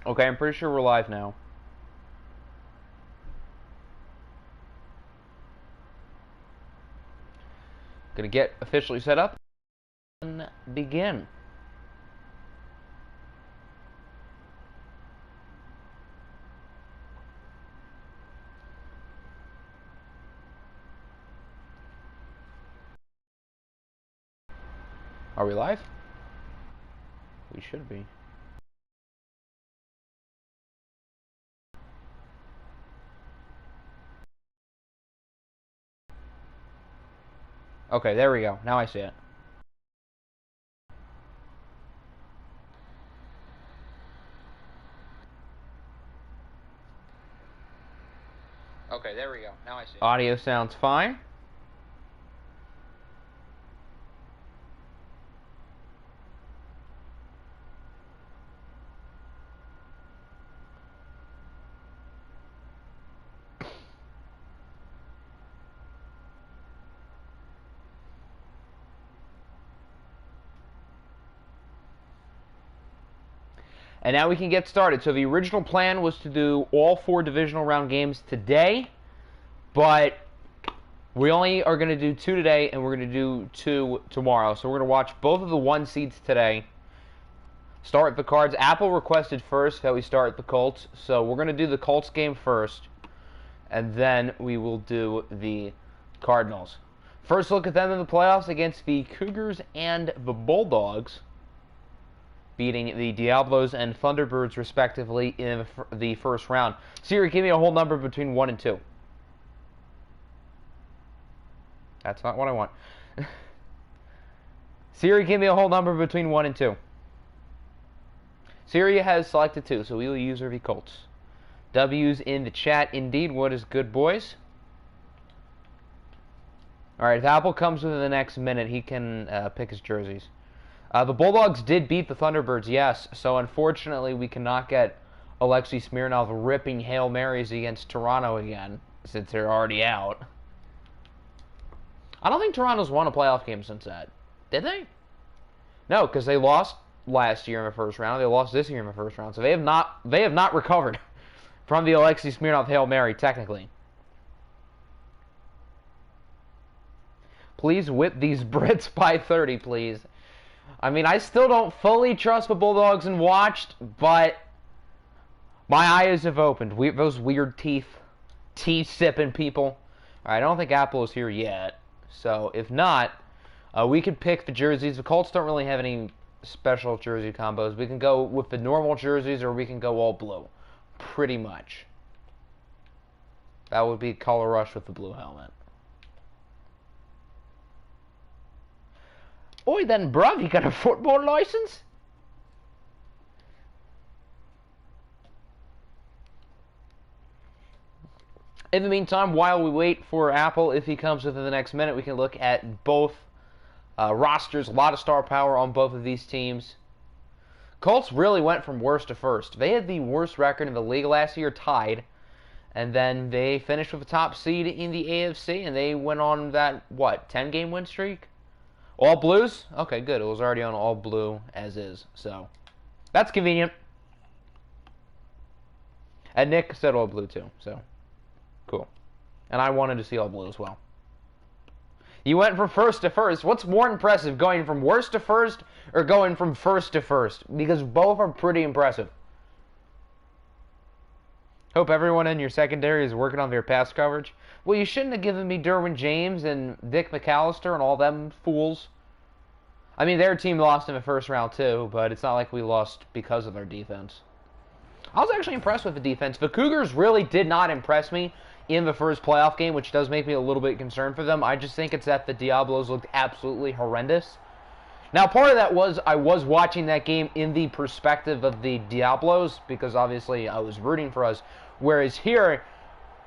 Okay, I'm pretty sure we're live now. Gonna get officially set up and begin. Are we live? We should be. Okay, there we go. Now I see it. Okay, there we go. Now I see it. Audio sounds fine. And now we can get started. So the original plan was to do all 4 divisional round games today, but we only are going to do 2 today, and we're going to do 2 tomorrow. So we're going to watch both of the 1 seeds today. Start with the Cards. Apple requested first that we start with the Colts, so we're going to do the Colts game first, and then we will do the Cardinals. First look at them in the playoffs against the Cougars and the Bulldogs, beating the Diablos and Thunderbirds, respectively, in the first round. Siri, give me a whole number between 1 and 2. That's not what I want. Siri, give me a whole number between 1 and 2. Siri has selected 2, so we will use her v Colts. W's in the chat, indeed. What is good, boys? Alright, if Apple comes within the next minute, he can pick his jerseys. The Bulldogs did beat the Thunderbirds, yes, so unfortunately we cannot get Alexei Smirnov ripping Hail Marys against Toronto again, since they're already out. I don't think Toronto's won a playoff game since that. Did they? No, because they lost last year in the first round. They lost this year in the first round, so they have not recovered from the Alexei Smirnov Hail Mary, technically. Please whip these Brits by 30, please. I mean, I still don't fully trust the Bulldogs and watched, but my eyes have opened. Those weird tea-sipping people. Alright, I don't think Apple is here yet. So, if not, we could pick the jerseys. The Colts don't really have any special jersey combos. We can go with the normal jerseys, or we can go all blue. Pretty much. That would be Color Rush with the blue helmet. Oi then, bruv, you got a football license? In the meantime, while we wait for Apple, if he comes within the next minute, we can look at both rosters. A lot of star power on both of these teams. Colts really went from worst to first. They had the worst record in the league last year, tied. And then they finished with the top seed in the AFC, and they went on that, what, 10-game win streak? All blues? Okay, good. It was already on all blue as is, so that's convenient. And Nick said all blue too, so cool. And I wanted to see all blue as well. You went from first to first. What's more impressive, going from worst to first or going from first to first? Because both are pretty impressive. Hope everyone in your secondary is working on their pass coverage. Well, you shouldn't have given me Derwin James and Dick McAllister and all them fools. I mean, their team lost in the first round too, but it's not like we lost because of their defense. I was actually impressed with the defense. The Cougars really did not impress me in the first playoff game, which does make me a little bit concerned for them. I just think it's that the Diablos looked absolutely horrendous. Now, part of that was I was watching that game in the perspective of the Diablos, because obviously I was rooting for us. Whereas here,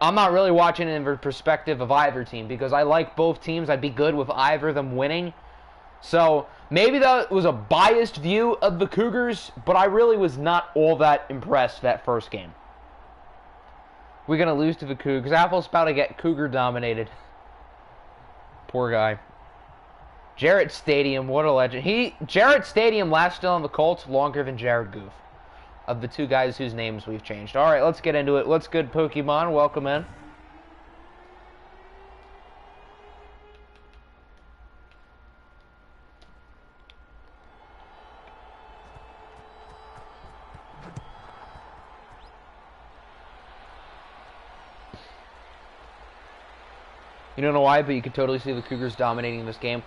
I'm not really watching it in the perspective of either team, because I like both teams. I'd be good with either of them winning. So, maybe that was a biased view of the Cougars, but I really was not all that impressed that first game. We're going to lose to the Cougars. Apple's about to get Cougar dominated. Poor guy. Jarrett Stadium, what a legend. Jarrett Stadium lasted on the Colts longer than Jared Goff. of the two guys whose names we've changed. All right, let's get into it. What's good, Pokemon? Welcome in. You don't know why, but you could totally see the Cougars dominating this game.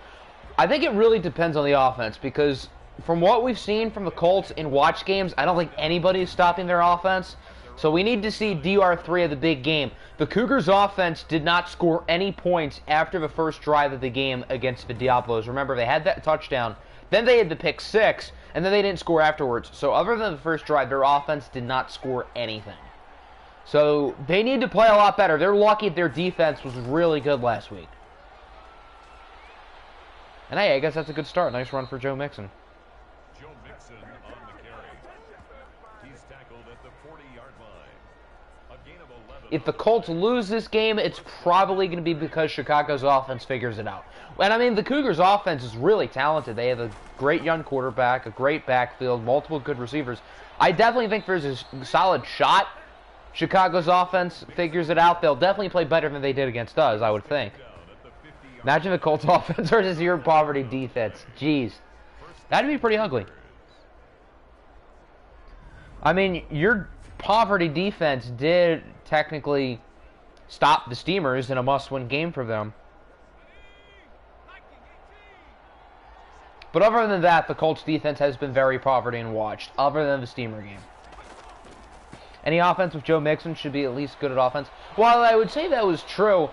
I think it really depends on the offense, because from what we've seen from the Colts in watch games, I don't think anybody's stopping their offense. So we need to see DR3 of the big game. The Cougars' offense did not score any points after the first drive of the game against the Diablos. Remember, they had that touchdown, then they had the pick six, and then they didn't score afterwards. So other than the first drive, their offense did not score anything. So they need to play a lot better. They're lucky their defense was really good last week. And hey, I guess that's a good start. Nice run for Joe Mixon. Joe Mixon on the carry. He's tackled at the 40-yard line. A gain of 11. If the Colts lose this game, it's probably going to be because Chicago's offense figures it out. And I mean, the Cougars' offense is really talented. They have a great young quarterback, a great backfield, multiple good receivers. I definitely think there's a solid shot Chicago's offense figures it out. They'll definitely play better than they did against us, I would think. Imagine the Colts offense versus your poverty defense. Jeez. That'd be pretty ugly. I mean, your poverty defense did technically stop the Steamers in a must-win game for them. But other than that, the Colts defense has been very poverty and watched, other than the Steamer game. Any offense with Joe Mixon should be at least good at offense. While I would say that was true,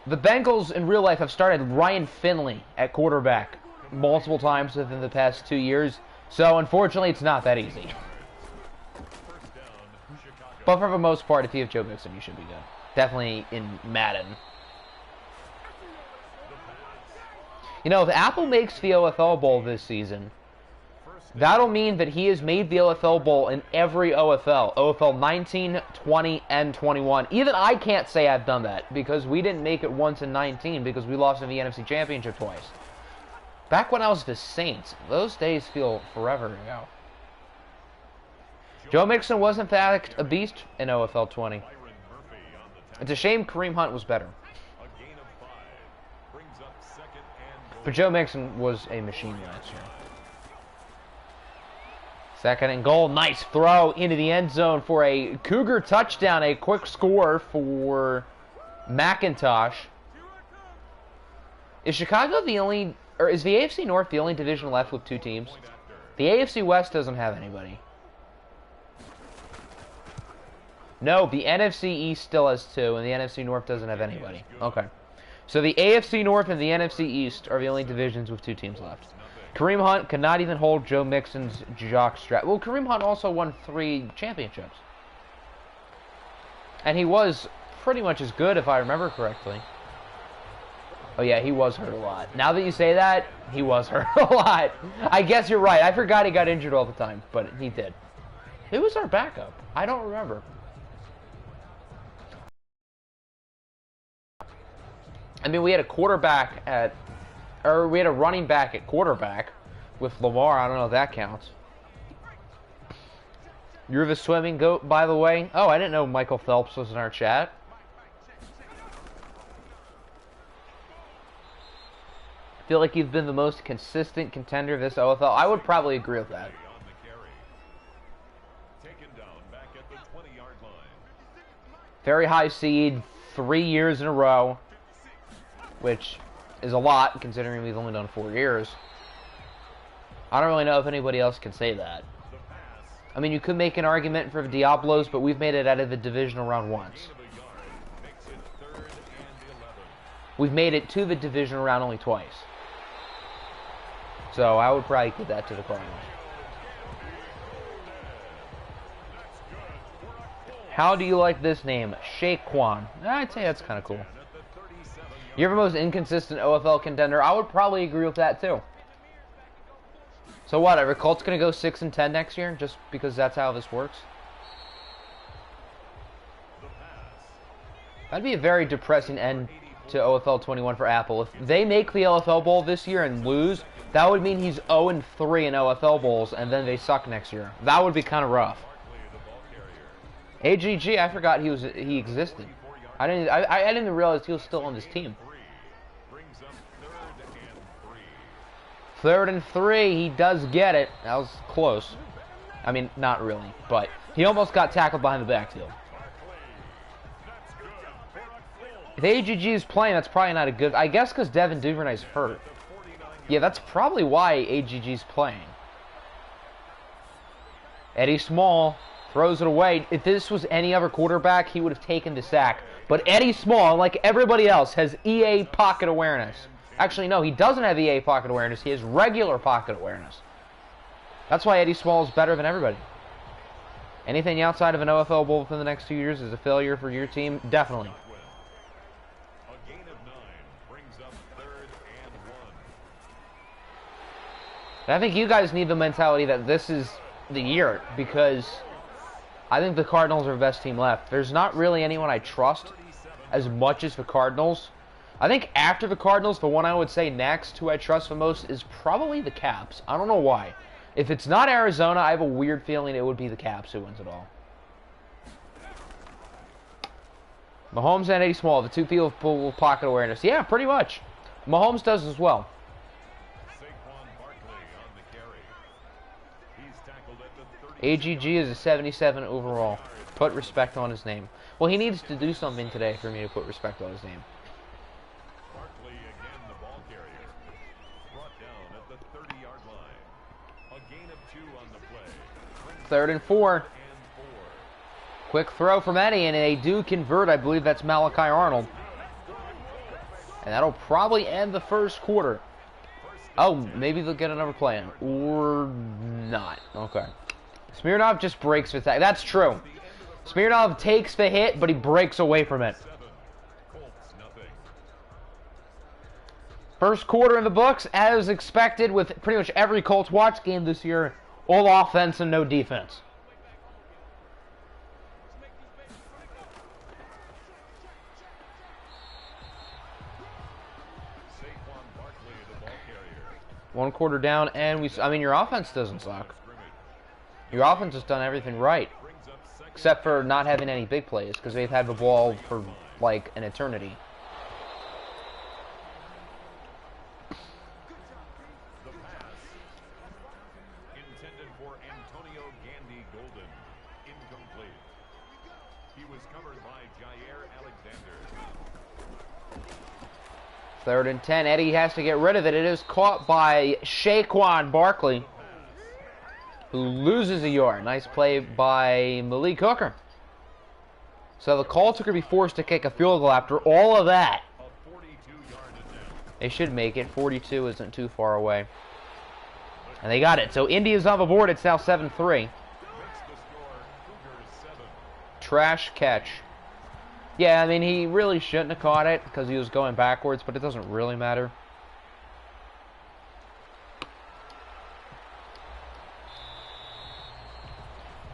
the Bengals in real life have started Ryan Finley at quarterback multiple times within the past 2 years. So, unfortunately, it's not that easy. But for the most part, if you have Joe Mixon, you should be good. Definitely in Madden. You know, if Apple makes the OFL Bowl this season, that'll mean that he has made the OFL Bowl in every OFL. OFL 19, 20, and 21. Even I can't say I've done that, because we didn't make it once in 19, because we lost in the NFC Championship twice. Back when I was the Saints, those days feel forever ago. Joe Mixon was in fact a beast in OFL 20. It's a shame Kareem Hunt was better. But Joe Mixon was a machine last year. Second and goal. Nice throw into the end zone for a Cougar touchdown. A quick score for McIntosh. Is Chicago the only, or is the AFC North the only division left with two teams? The AFC West doesn't have anybody. No, the NFC East still has two, and the NFC North doesn't have anybody. Okay. So the AFC North and the NFC East are the only divisions with two teams left. Kareem Hunt could not even hold Joe Mixon's jockstrap. Well, Kareem Hunt also won 3 championships. And he was pretty much as good, if I remember correctly. Oh, yeah, he was hurt a lot. Now that you say that, he was hurt a lot. I guess you're right. I forgot he got injured all the time, but he did. Who was our backup? I don't remember. I mean, we had a quarterback at... Or we had a running back at quarterback with Lamar. I don't know if that counts. You're the swimming goat, by the way. Oh, I didn't know Michael Phelps was in our chat. I feel like you've been the most consistent contender of this OFL. I would probably agree with that. Very high seed, 3 years in a row, which is a lot, considering we've only done 4 years. I don't really know if anybody else can say that. I mean, you could make an argument for the Diablos, but we've made it out of the divisional round once. We've made it to the divisional round only twice. So I would probably give that to the Cardinals. How do you like this name? Shaquan. I'd say that's kind of cool. You're the most inconsistent OFL contender. I would probably agree with that too. So what? Are Colts going to go 6-10 next year just because that's how this works? That'd be a very depressing end to OFL 21 for Apple. If they make the OFL Bowl this year and lose, that would mean he's 0-3 in OFL Bowls, and then they suck next year. That would be kind of rough. AGG, I forgot he existed. I didn't realize he was still on this team. Brings up 3rd and 3. 3rd and 3, he does get it. That was close. I mean, not really, but he almost got tackled behind the backfield. If AGG is playing, that's probably not a good... I guess because Devin Duvernay's hurt. Yeah, that's probably why AGG's playing. Eddie Small throws it away. If this was any other quarterback, he would have taken the sack. But Eddie Small, like everybody else, has EA pocket awareness. Actually, no, he doesn't have EA pocket awareness. He has regular pocket awareness. That's why Eddie Small is better than everybody. Anything outside of an OFL Bowl within the next 2 years is a failure for your team? Definitely. A gain of 9 brings up 3rd and 1. I think you guys need the mentality that this is the year, because I think the Cardinals are the best team left. There's not really anyone I trust as much as the Cardinals. I think after the Cardinals, the one I would say next who I trust the most is probably the Caps. I don't know why. If it's not Arizona, I have a weird feeling it would be the Caps who wins it all. Mahomes and Eddie Small, the two people with pocket awareness. Yeah, pretty much. Mahomes does as well. AGG is a 77 overall. Put respect on his name. Well, he needs to do something today for me to put respect on his name. Barkley again, the ball carrier. Brought down at the 30-yard line. A gain of 2 on the play. 3rd and 4. Quick throw from Eddie, and they do convert. I believe that's Malachi Arnold. And that'll probably end the first quarter. Oh, maybe they'll get another play in. Or not. Okay. Smirnov just breaks the tag. That's true. Smirnov takes the hit, but he breaks away from it. First quarter in the books, as expected with pretty much every Colts watch game this year. All offense and no defense. One quarter down, and I mean, your offense doesn't suck. Your offense has done everything right, except for not having any big plays, because they've had the ball for, like, an eternity. The pass intended for Antonio Gandy Golden. Incomplete. He was covered by Jair Alexander. 3rd and 10. Eddie has to get rid of it. It is caught by Saquon Barkley, who loses a yard. Nice play by Malik Hooker. So the Colts are going to be forced to kick a field goal after all of that. They should make it. 42 isn't too far away. And they got it. So India's on the board. It's now 7-3. Trash catch. Yeah, I mean, he really shouldn't have caught it because he was going backwards, but it doesn't really matter.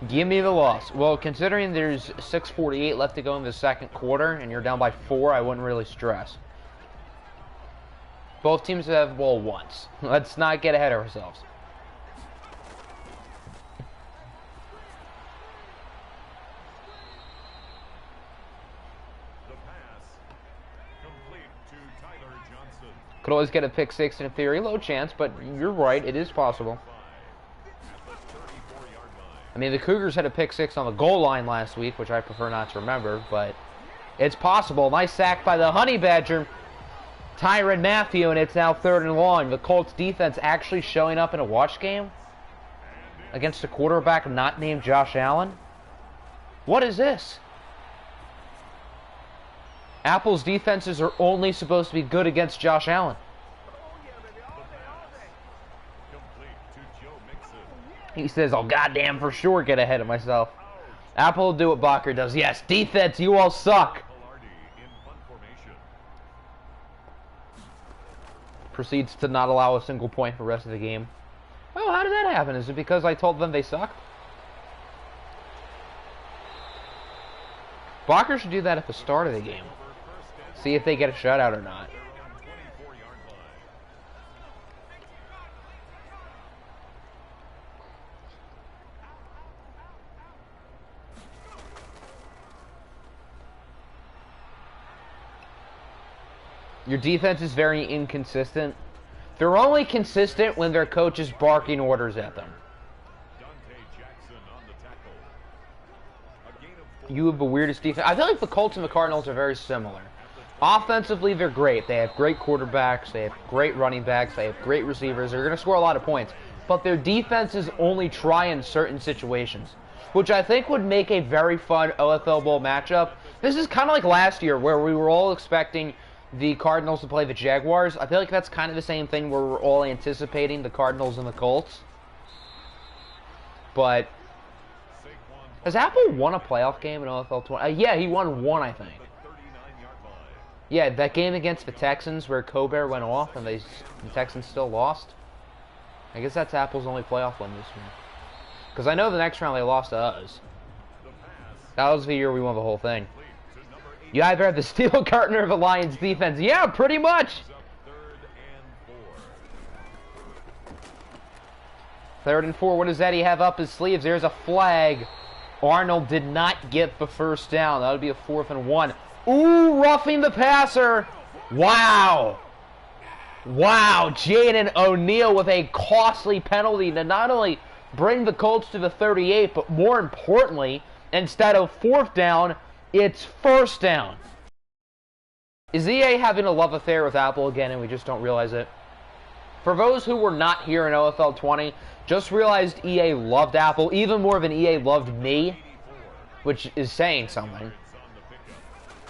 Give me the loss. Well, considering there's 6:48 left to go in the second quarter and you're down by 4, I wouldn't really stress. Both teams have the ball once. Let's not get ahead of ourselves. The pass complete to Tyler Johnson. Could always get a pick 6 in theory. Low chance, but you're right. It is possible. I mean, the Cougars had a pick 6 on the goal line last week, which I prefer not to remember, but it's possible. Nice sack by the Honey Badger, Tyrann Mathieu, and it's now 3rd and long. The Colts defense actually showing up in a watch game against a quarterback not named Josh Allen. What is this? Apple's defenses are only supposed to be good against Josh Allen. He says, "I'll goddamn for sure get ahead of myself." Apple will do what Bacher does. Yes, defense, you all suck. Proceeds to not allow a single point for the rest of the game. Oh, how did that happen? Is it because I told them they sucked? Bacher should do that at the start of the game. See if they get a shutout or not. Your defense is very inconsistent. They're only consistent when their coach is barking orders at them. You have the weirdest defense. I feel like the Colts and the Cardinals are very similar. Offensively, they're great. They have great quarterbacks. They have great running backs. They have great receivers. They're going to score a lot of points. But their defenses only try in certain situations, which I think would make a very fun OFL Bowl matchup. This is kind of like last year where we were all expecting the Cardinals to play the Jaguars. I feel like that's kind of the same thing where we're all anticipating the Cardinals and the Colts. But has Apple won a playoff game in OFL 20? Yeah, he won one, I think. Yeah, that game against the Texans where Colbert went off and the Texans still lost. I guess that's Apple's only playoff win this year. Because I know the next round they lost to us. That was the year we won the whole thing. You either have the steel curtain of the Lions defense. Yeah, pretty much. 3rd and 4. What does Eddie have up his sleeves? There's a flag. Arnold did not get the first down. That would be a 4th and 1. Ooh, roughing the passer. Wow. Wow, Jaden O'Neal with a costly penalty to not only bring the Colts to the 38, but more importantly, instead of 4th down, it's 1st down. Is EA having a love affair with Apple again and we just don't realize it? For those who were not here in OFL 20, just realized EA loved Apple even more than EA loved me, which is saying something.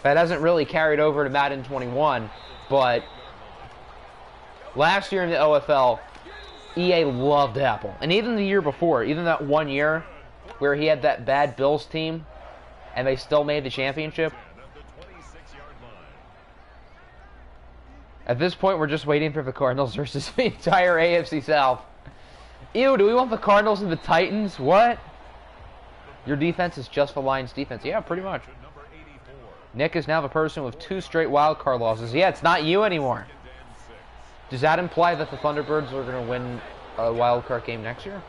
That hasn't really carried over to Madden 21, but last year in the OFL, EA loved Apple. And even the year before, even that one year where he had that bad Bills team and they still made the championship. At this point, we're just waiting for the Cardinals versus the entire AFC South. Ew, do we want the Cardinals and the Titans? What? Your defense is just the Lions' defense. Yeah, pretty much. Nick is now the person with 2 straight wild card losses. Yeah, it's not you anymore. Does that imply that the Thunderbirds are going to win a wild card game next year?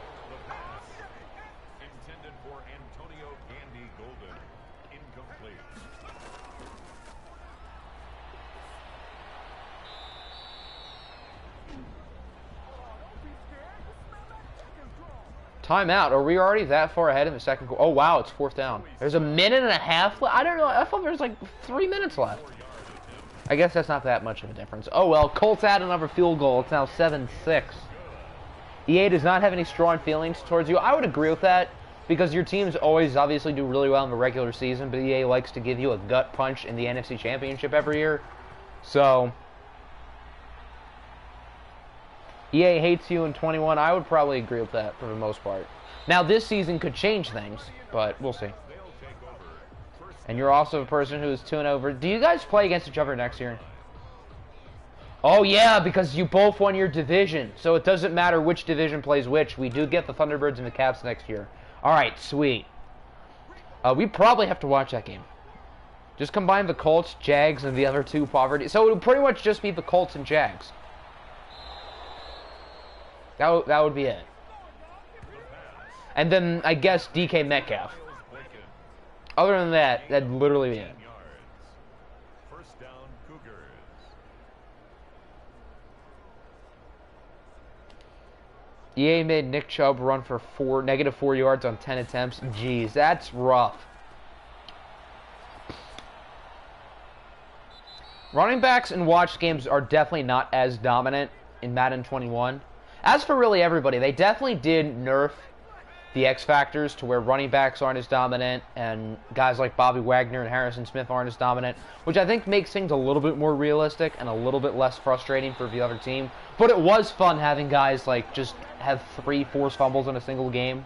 Timeout. Are we already that far ahead in the second quarter? Oh, wow, it's 4th down. There's a minute and a half left. I don't know. I thought there was like 3 minutes left. I guess that's not that much of a difference. Oh, well, Colts add another field goal. It's now 7-6. EA does not have any strong feelings towards you. I would agree with that because your teams always obviously do really well in the regular season, but EA likes to give you a gut punch in the NFC Championship every year. So EA hates you in 21. I would probably agree with that for the most part. Now, this season could change things, but we'll see. And you're also a person who is 2-0. Do you guys play against each other next year? Oh, yeah, because you both won your division. So it doesn't matter which division plays which. We do get the Thunderbirds and the Caps next year. All right, sweet. We probably have to watch that game. Just combine the Colts, Jags, and the other 2 poverty. So it would pretty much just be the Colts and Jags. That would be it. And then, I guess, DK Metcalf. Other than that, that'd literally be it. First down, Cougars. EA made Nick Chubb run for -4 yards on 10 attempts. Jeez, that's rough. Running backs in watch games are definitely not as dominant in Madden 21. As for really everybody, they definitely did nerf the X factors to where running backs aren't as dominant and guys like Bobby Wagner and Harrison Smith aren't as dominant, which I think makes things a little bit more realistic and a little bit less frustrating for the other team. But it was fun having guys like just have 3 forced fumbles in a single game.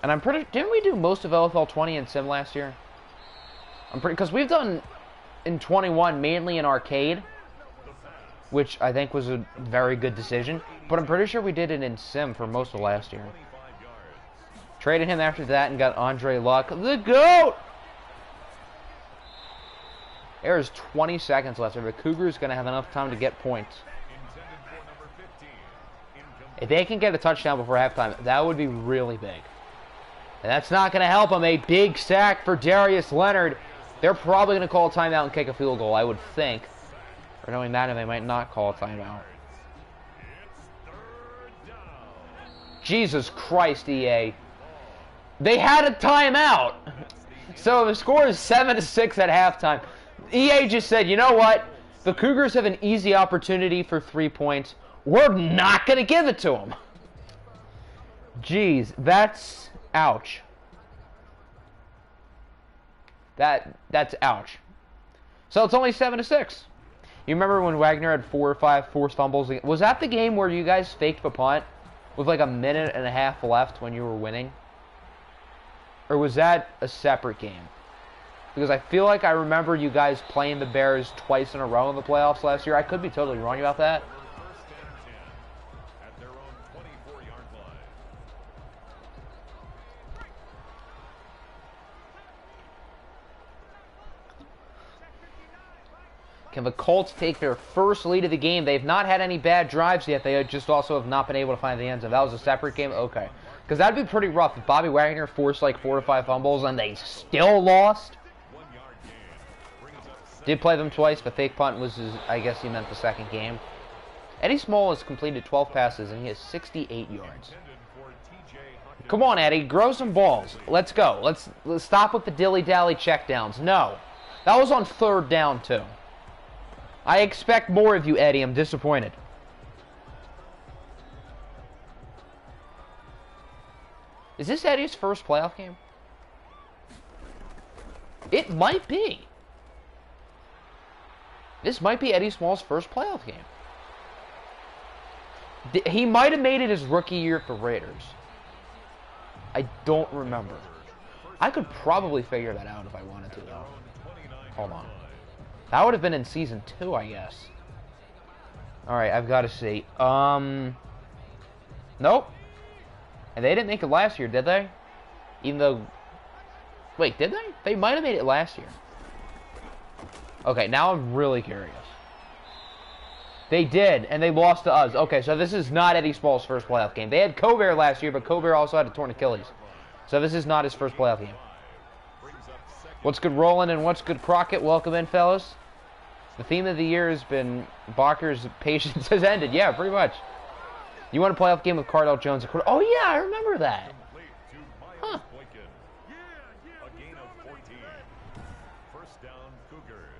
And I'm pretty... Didn't we do most of OFL 20 in Sim last year? I'm pretty... Because we've done in 21 mainly in arcade, which I think was a very good decision. But I'm pretty sure we did it in Sim for most of last year. Traded him after that and got Andre Luck. The GOAT! There's 20 seconds left. The Cougars going to have enough time to get points. If they can get a touchdown before halftime, that would be really big. And that's not going to help him. A big sack for Darius Leonard. They're probably going to call a timeout and kick a field goal, I would think. Or knowing that, they might not call a timeout. Jesus Christ, EA. They had a timeout. So the score is 7-6 at halftime. EA just said, you know what? The Cougars have an easy opportunity for 3 points. We're not going to give it to them. Jeez, that's ouch. That's ouch. So it's only 7-6. You remember when Wagner had 4 or 5 forced fumbles? Was that the game where you guys faked the punt with like a minute and a half left when you were winning? Or was that a separate game? Because I feel like I remember you guys playing the Bears twice in a row in the playoffs last year. I could be totally wrong about that. At their own 24-yard line. Can the Colts take their first lead of the game? They've not had any bad drives yet. They just also have not been able to find the end zone. That was a separate game? Okay. Because that would be pretty rough if Bobby Wagner forced like 4 or 5 fumbles and they still lost. Did play them twice, but fake punt was, I guess he meant the second game. Eddie Small has completed 12 passes and he has 68 yards. Come on, Eddie, grow some balls. Let's go. Let's stop with the dilly-dally checkdowns. No. That was on 3rd down, too. I expect more of you, Eddie. I'm disappointed. Is this Eddie's first playoff game? It might be. This might be Eddie Small's first playoff game. He might have made it his rookie year at the Raiders. I don't remember. I could probably figure that out if I wanted to, though. Hold on. That would have been in season 2, I guess. Alright, I've got to see. Nope. And they didn't make it last year, did they? Even though... Wait, did they? They might have made it last year. Okay, now I'm really curious. They did, and they lost to us. Okay, so this is not Eddie Small's first playoff game. They had Cover last year, but Cover also had a torn Achilles. So this is not his first playoff game. What's good, Roland, and what's good, Crockett? Welcome in, fellas. The theme of the year has been Bakker's patience has ended. Yeah, pretty much. You want a playoff game with Cardell Jones? Oh, yeah, I remember that. Huh. A gain of 14. First down, Cougars.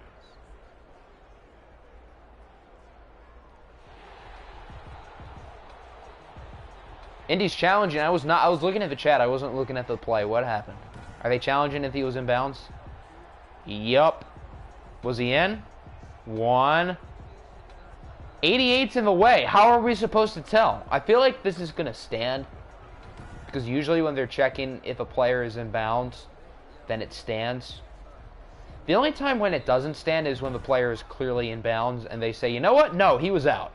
Indy's challenging. I was looking at the chat. I wasn't looking at the play. What happened? Are they challenging if he was in bounds? Yup. Was he in? 1. 88's in the way. How are we supposed to tell? I feel like this is going to stand. Because usually when they're checking if a player is in bounds, then it stands. The only time when it doesn't stand is when the player is clearly in bounds and they say, you know what? No, he was out.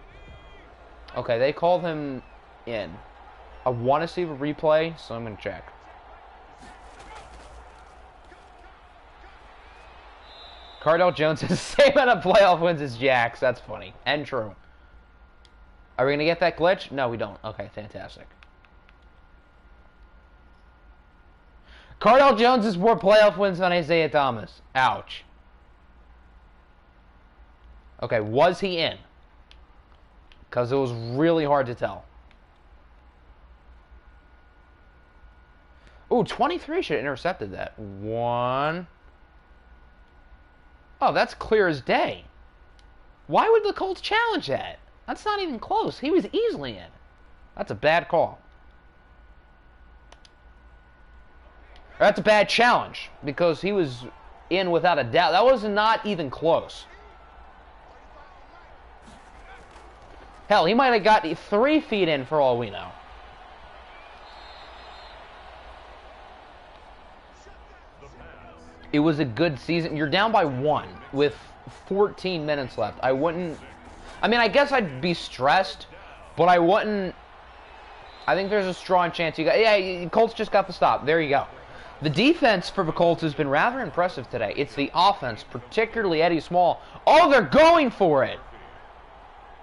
Okay, they called him in. I want to see the replay, so I'm going to check. Cardell Jones has the same amount of playoff wins as Jax. That's funny. And true. Are we going to get that glitch? No, we don't. Okay, fantastic. Cardell Jones has more playoff wins than Isaiah Thomas. Ouch. Okay, was he in? Because it was really hard to tell. Ooh, 23 should have intercepted that. 1. Oh, that's clear as day. Why would the Colts challenge that? That's not even close. He was easily in. That's a bad call. That's a bad challenge because he was in without a doubt. That was not even close. Hell, he might have got 3 feet in for all we know. It was a good season. You're down by 1 with 14 minutes left. I wouldn't... I mean, I guess I'd be stressed, but I wouldn't... I think there's a strong chance you got... Yeah, Colts just got the stop. There you go. The defense for the Colts has been rather impressive today. It's the offense, particularly Eddie Small. Oh, they're going for it!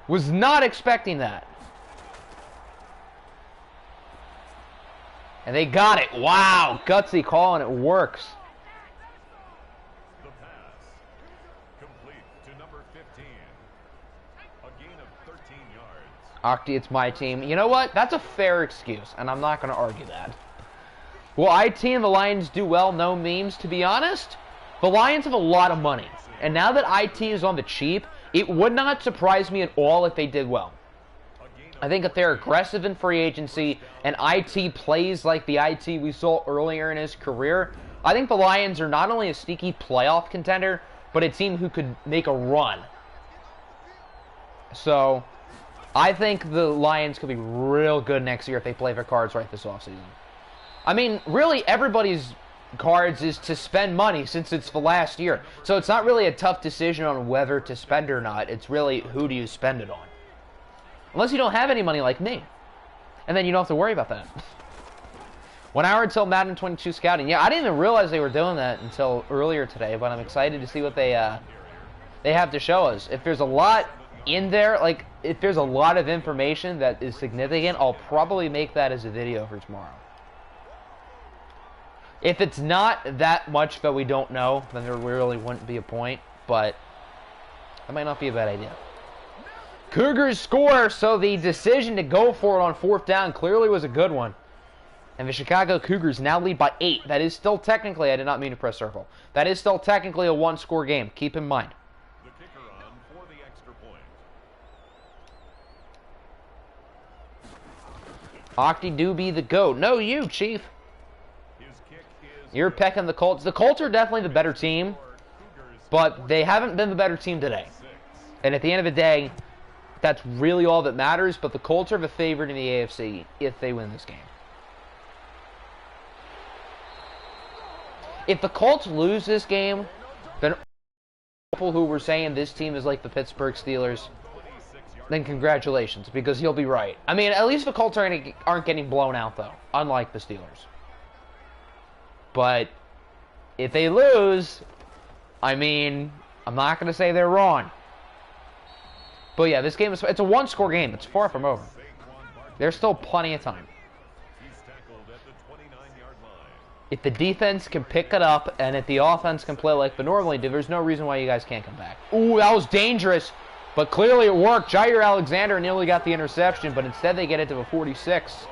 Was not expecting that. And they got it. Wow, gutsy call, and it works. Octi, it's my team. You know what? That's a fair excuse, and I'm not going to argue that. Will IT and the Lions do well? No memes, to be honest. The Lions have a lot of money. And now that IT is on the cheap, it would not surprise me at all if they did well. I think if they're aggressive in free agency and IT plays like the IT we saw earlier in his career, I think the Lions are not only a sneaky playoff contender, but a team who could make a run. So, I think the Lions could be real good next year if they play their cards right this offseason. I mean, really, everybody's cards is to spend money since it's the last year. So it's not really a tough decision on whether to spend or not. It's really who do you spend it on. Unless you don't have any money like me. And then you don't have to worry about that. 1 hour until Madden 22 scouting. Yeah, I didn't even realize they were doing that until earlier today, but I'm excited to see what they have to show us. If there's a lot in there, like, if there's a lot of information that is significant, I'll probably make that as a video for tomorrow. If it's not that much that we don't know, then there really wouldn't be a point, but that might not be a bad idea. Cougars score, so the decision to go for it on 4th down clearly was a good one. And the Chicago Cougars now lead by 8. That is still technically, I did not mean to press circle, that is still technically a 1-score game. Keep in mind. The kicker on for the extra point. Octi do be the GOAT. No, you, Chief. His kick is You're pecking the Colts. The Colts are definitely the better team, but they haven't been the better team today. And at the end of the day, that's really all that matters, but the Colts are the favorite in the AFC if they win this game. If the Colts lose this game, then people who were saying this team is like the Pittsburgh Steelers, then congratulations, because he'll be right. I mean, at least the Colts aren't getting blown out, though, unlike the Steelers. But if they lose, I mean, I'm not going to say they're wrong. But yeah, this game it's a 1-score game. It's far from over. There's still plenty of time. he's tackled at the 29-yard line. If the defense can pick it up and if the offense can play like they normally do, there's no reason why you guys can't come back. Ooh, that was dangerous, but clearly it worked. Jair Alexander nearly got the interception, but instead they get it to the 46.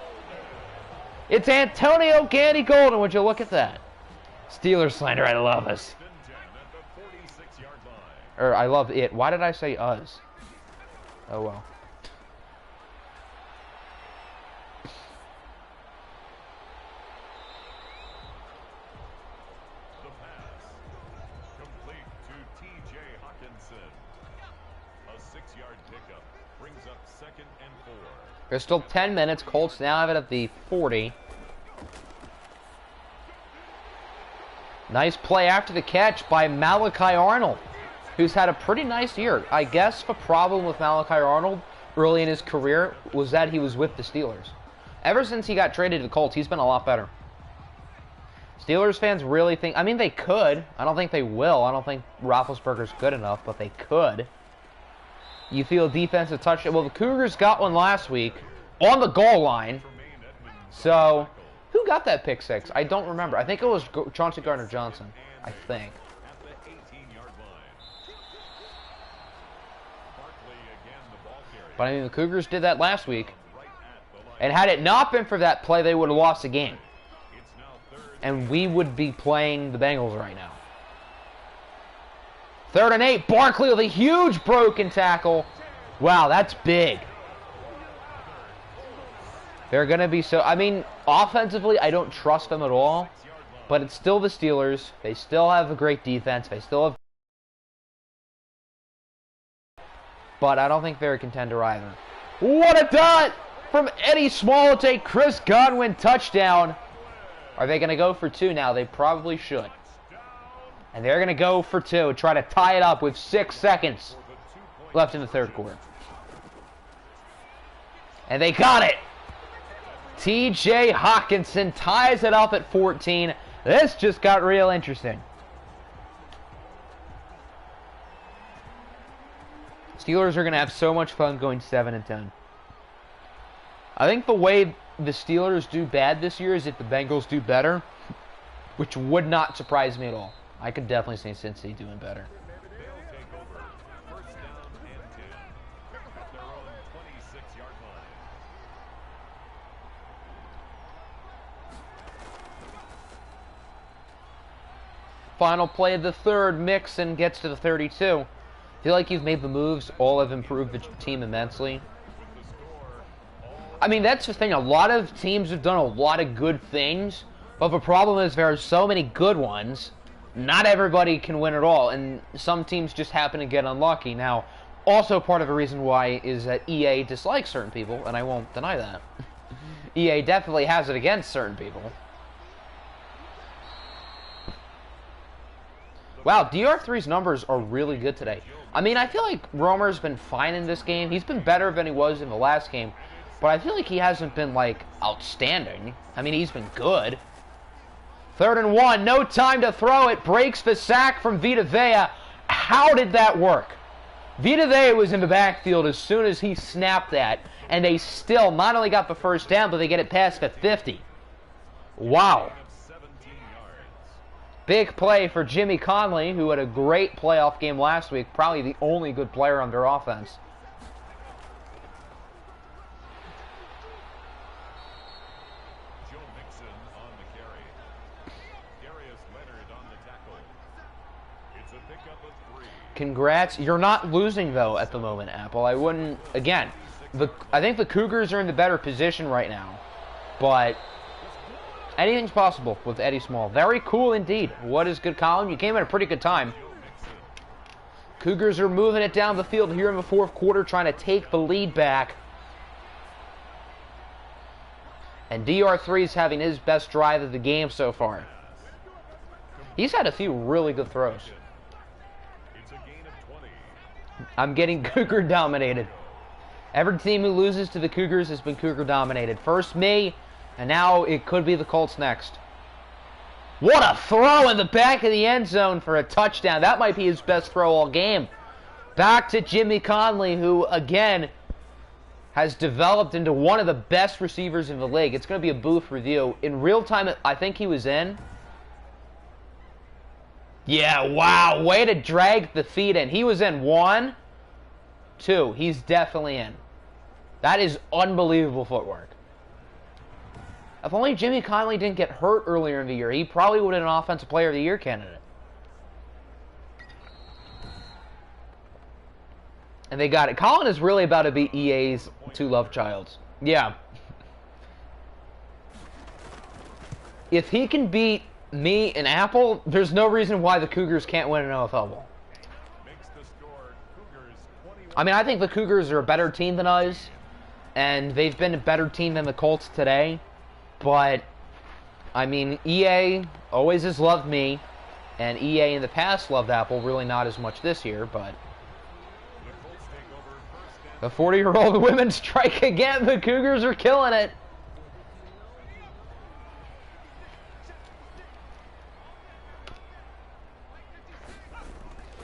It's Antonio Gandy Golden. Would you look at that? Steelers slander, I love us. At the 46-yard line. Or I love it. Why did I say us? Oh well. The pass. Complete to T.J. Hawkinson. A 6-yard pickup brings up 2nd and 4. There's still 10 minutes. Colts now have it at the 40. Nice play after the catch by Malachi Arnold, who's had a pretty nice year. I guess the problem with Malachi Arnold early in his career was that he was with the Steelers. Ever since he got traded to the Colts, he's been a lot better. Steelers fans really think, I mean, they could. I don't think they will. I don't think Roethlisberger's good enough, but they could. You feel defensive touchdown. Well, the Cougars got one last week on the goal line. So, who got that pick six? I don't remember. I think it was Chauncey Gardner-Johnson. I think. At the 18-yard line. Barkley again, the ball carrier. But I mean, the Cougars did that last week. Right at the line. And had it not been for that play, they would have lost the game. It's now 3rd. And we would be playing the Bengals right now. 3rd and 8. Barkley with a huge broken tackle. Wow, that's big. They're going to be so... I mean, offensively, I don't trust them at all. But it's still the Steelers. They still have a great defense. They still have... But I don't think they're a contender either. What a dot from Eddie Small-A-Take. Chris Godwin touchdown. Are they going to go for 2 now? They probably should. And they're going to go for 2. Try to tie it up with 6 seconds left in the 3rd quarter. And they got it. T.J. Hawkinson ties it up at 14. This just got real interesting. Steelers are going to have so much fun going 7-10. I think the way the Steelers do bad this year is if the Bengals do better, which would not surprise me at all. I could definitely see Cincy doing better. They'll take over. 1st down and 10. At their own 26-yard line. Final play of the third. Mixon gets to the 32. I feel like you've made the moves. All have improved the team immensely. I mean, that's the thing. A lot of teams have done a lot of good things, but the problem is there are so many good ones. Not everybody can win at all, and some teams just happen to get unlucky. Now, also part of the reason why is that EA dislikes certain people, and I won't deny that. EA definitely has it against certain people. Wow, DR3's numbers are really good today. I mean, I feel like Romer's been fine in this game. He's been better than he was in the last game, but I feel like he hasn't been, like, outstanding. I mean, he's been good. 3rd and 1, no time to throw it. Breaks the sack from Vita Vea. How did that work? Vita Vea was in the backfield as soon as he snapped that, and they still not only got the first down, but they get it past the 50. Wow. Big play for Jimmy Conley, who had a great playoff game last week. Probably the only good player on their offense. Congrats. You're not losing, though, at the moment, Apple. I wouldn't... Again, I think the Cougars are in the better position right now. But anything's possible with Eddie Small. Very cool indeed. What is good, Colin? You came at a pretty good time. Cougars are moving it down the field here in the fourth quarter, trying to take the lead back. And DR3 is having his best drive of the game so far. He's had a few really good throws. I'm getting Cougar dominated. Every team who loses to the Cougars has been Cougar dominated. First me, and now it could be the Colts next. What a throw in the back of the end zone for a touchdown. That might be his best throw all game. Back to Jimmy Conley, who, again, has developed into one of the best receivers in the league. It's going to be a booth review. In real time, I think he was in. Yeah, wow. Way to drag the feet in. He was in 1, 2. He's definitely in. That is unbelievable footwork. If only Jimmy Conley didn't get hurt earlier in the year, he probably would have been an Offensive Player of the Year candidate. And they got it. Colin is really about to be EA's two love childs. Yeah. If he can beat me and Apple, there's no reason why the Cougars can't win an OFL Bowl. I mean, I think the Cougars are a better team than us, and they've been a better team than the Colts today. But, I mean, EA always has loved me, and EA in the past loved Apple, really not as much this year, but... The 40-year-old women strike again. The Cougars are killing it.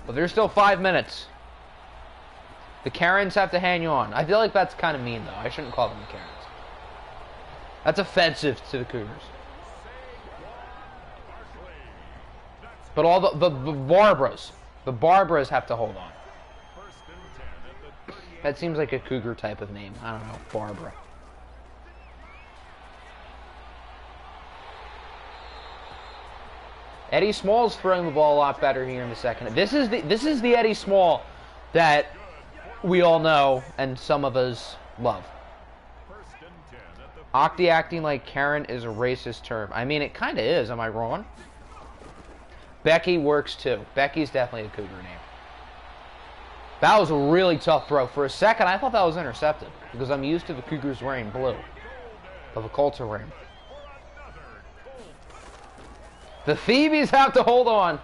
But there's still 5 minutes. The Karens have to hang on. I feel like that's kind of mean, though. I shouldn't call them the Karens. That's offensive to the Cougars. But all the Barbaras have to hold on. That seems like a Cougar type of name. I don't know, Barbara. Eddie Small's throwing the ball a lot better here in the second. This is the Eddie Small that we all know and some of us love. Octi acting like Karen is a racist term. I mean, it kind of is. Am I wrong? Becky works too. Becky's definitely a Cougar name. That was a really tough throw. For a second, I thought that was intercepted because I'm used to the Cougars wearing blue, but the Colts are wearing. The Phoebes have to hold on.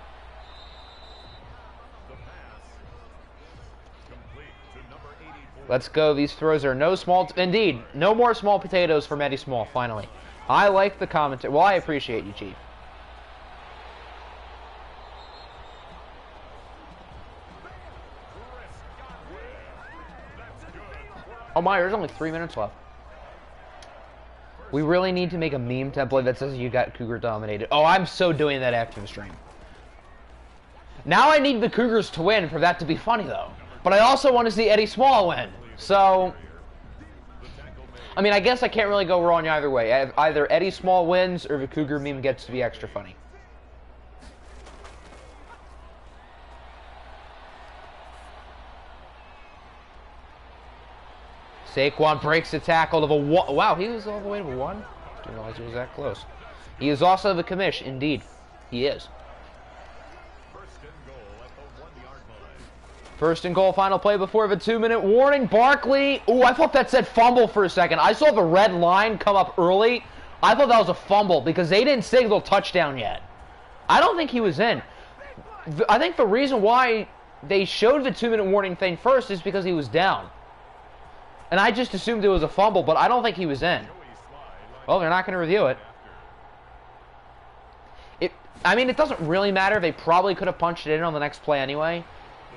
Let's go. These throws are no small... Indeed, no more small potatoes from Eddie Small, finally. I like the commentary. Well, I appreciate you, Chief. Oh my, there's only 3 minutes left. We really need to make a meme template that says you got Cougar dominated. Oh, I'm so doing that after the stream. Now I need the Cougars to win for that to be funny, though. But I also want to see Eddie Small win. So, I mean, I guess I can't really go wrong either way. Either Eddie Small wins or the Cougar meme gets to be extra funny. Saquon breaks the tackle of a one. Wow, he was all the way to a one? Didn't realize he was that close. He is also the commish, indeed. He is. First and goal, final play before the 2-minute warning. Barkley. Ooh, I thought that said fumble for a second. I saw the red line come up early. I thought that was a fumble because they didn't signal touchdown yet. I don't think he was in. I think the reason why they showed the 2-minute warning thing first is because he was down. And I just assumed it was a fumble, but I don't think he was in. Well, they're not going to review it. I mean, it doesn't really matter. They probably could have punched it in on the next play anyway.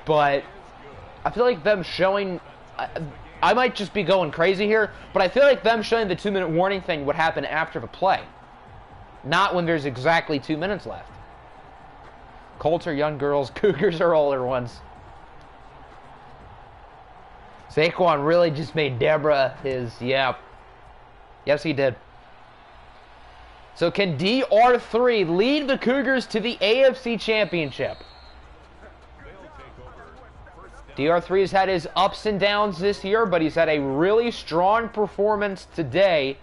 But I feel like them showing... I might just be going crazy here, but I feel like them showing the 2-minute warning thing would happen after the play. Not when there's exactly 2 minutes left. Colts are young girls. Cougars are older ones. Saquon really just made Deborah his... Yeah. Yes, he did. So can DR3 lead the Cougars to the AFC Championship? DR3 has had his ups and downs this year, but he's had a really strong performance today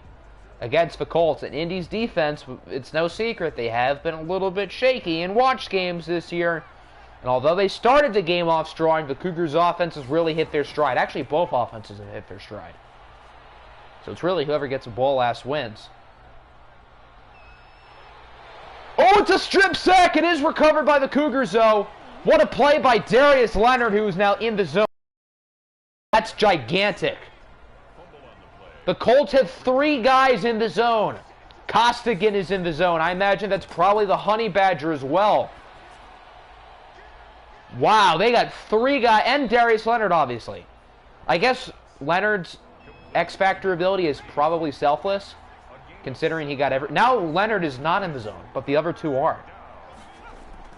against the Colts. And Indy's defense, it's no secret, they have been a little bit shaky in watch games this year. And although they started the game off strong, the Cougars' offense has really hit their stride. Actually, both offenses have hit their stride. So it's really whoever gets a ball last wins. Oh, it's a strip sack. It is recovered by the Cougars, though. What a play by Darius Leonard, who is now in the zone. That's gigantic. The Colts have 3 guys in the zone. Costigan is in the zone. I imagine that's probably the Honey Badger as well. Wow, they got 3 guys, and Darius Leonard, obviously. I guess Leonard's X-Factor ability is probably selfless, considering he got every... Now Leonard is not in the zone, but the other 2 are.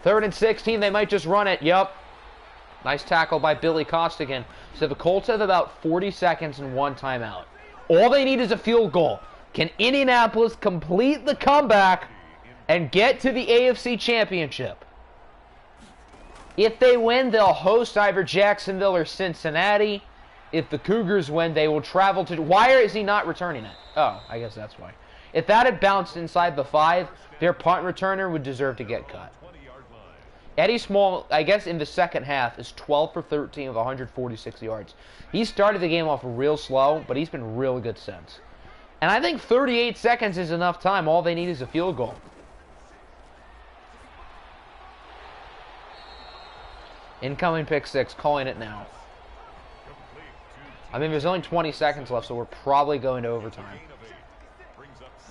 3rd and 16, they might just run it. Yup. Nice tackle by Billy Costigan. So the Colts have about 40 seconds and 1 timeout. All they need is a field goal. Can Indianapolis complete the comeback and get to the AFC Championship? If they win, they'll host either Jacksonville or Cincinnati. If the Cougars win, they will travel to... Why is he not returning it? Oh, I guess that's why. If that had bounced inside the 5, their punt returner would deserve to get cut. Eddie Small, I guess in the second half, is 12 for 13 with 146 yards. He started the game off real slow, but he's been really good since. And I think 38 seconds is enough time. All they need is a field goal. Incoming pick 6, calling it now. I mean, there's only 20 seconds left, so we're probably going to overtime.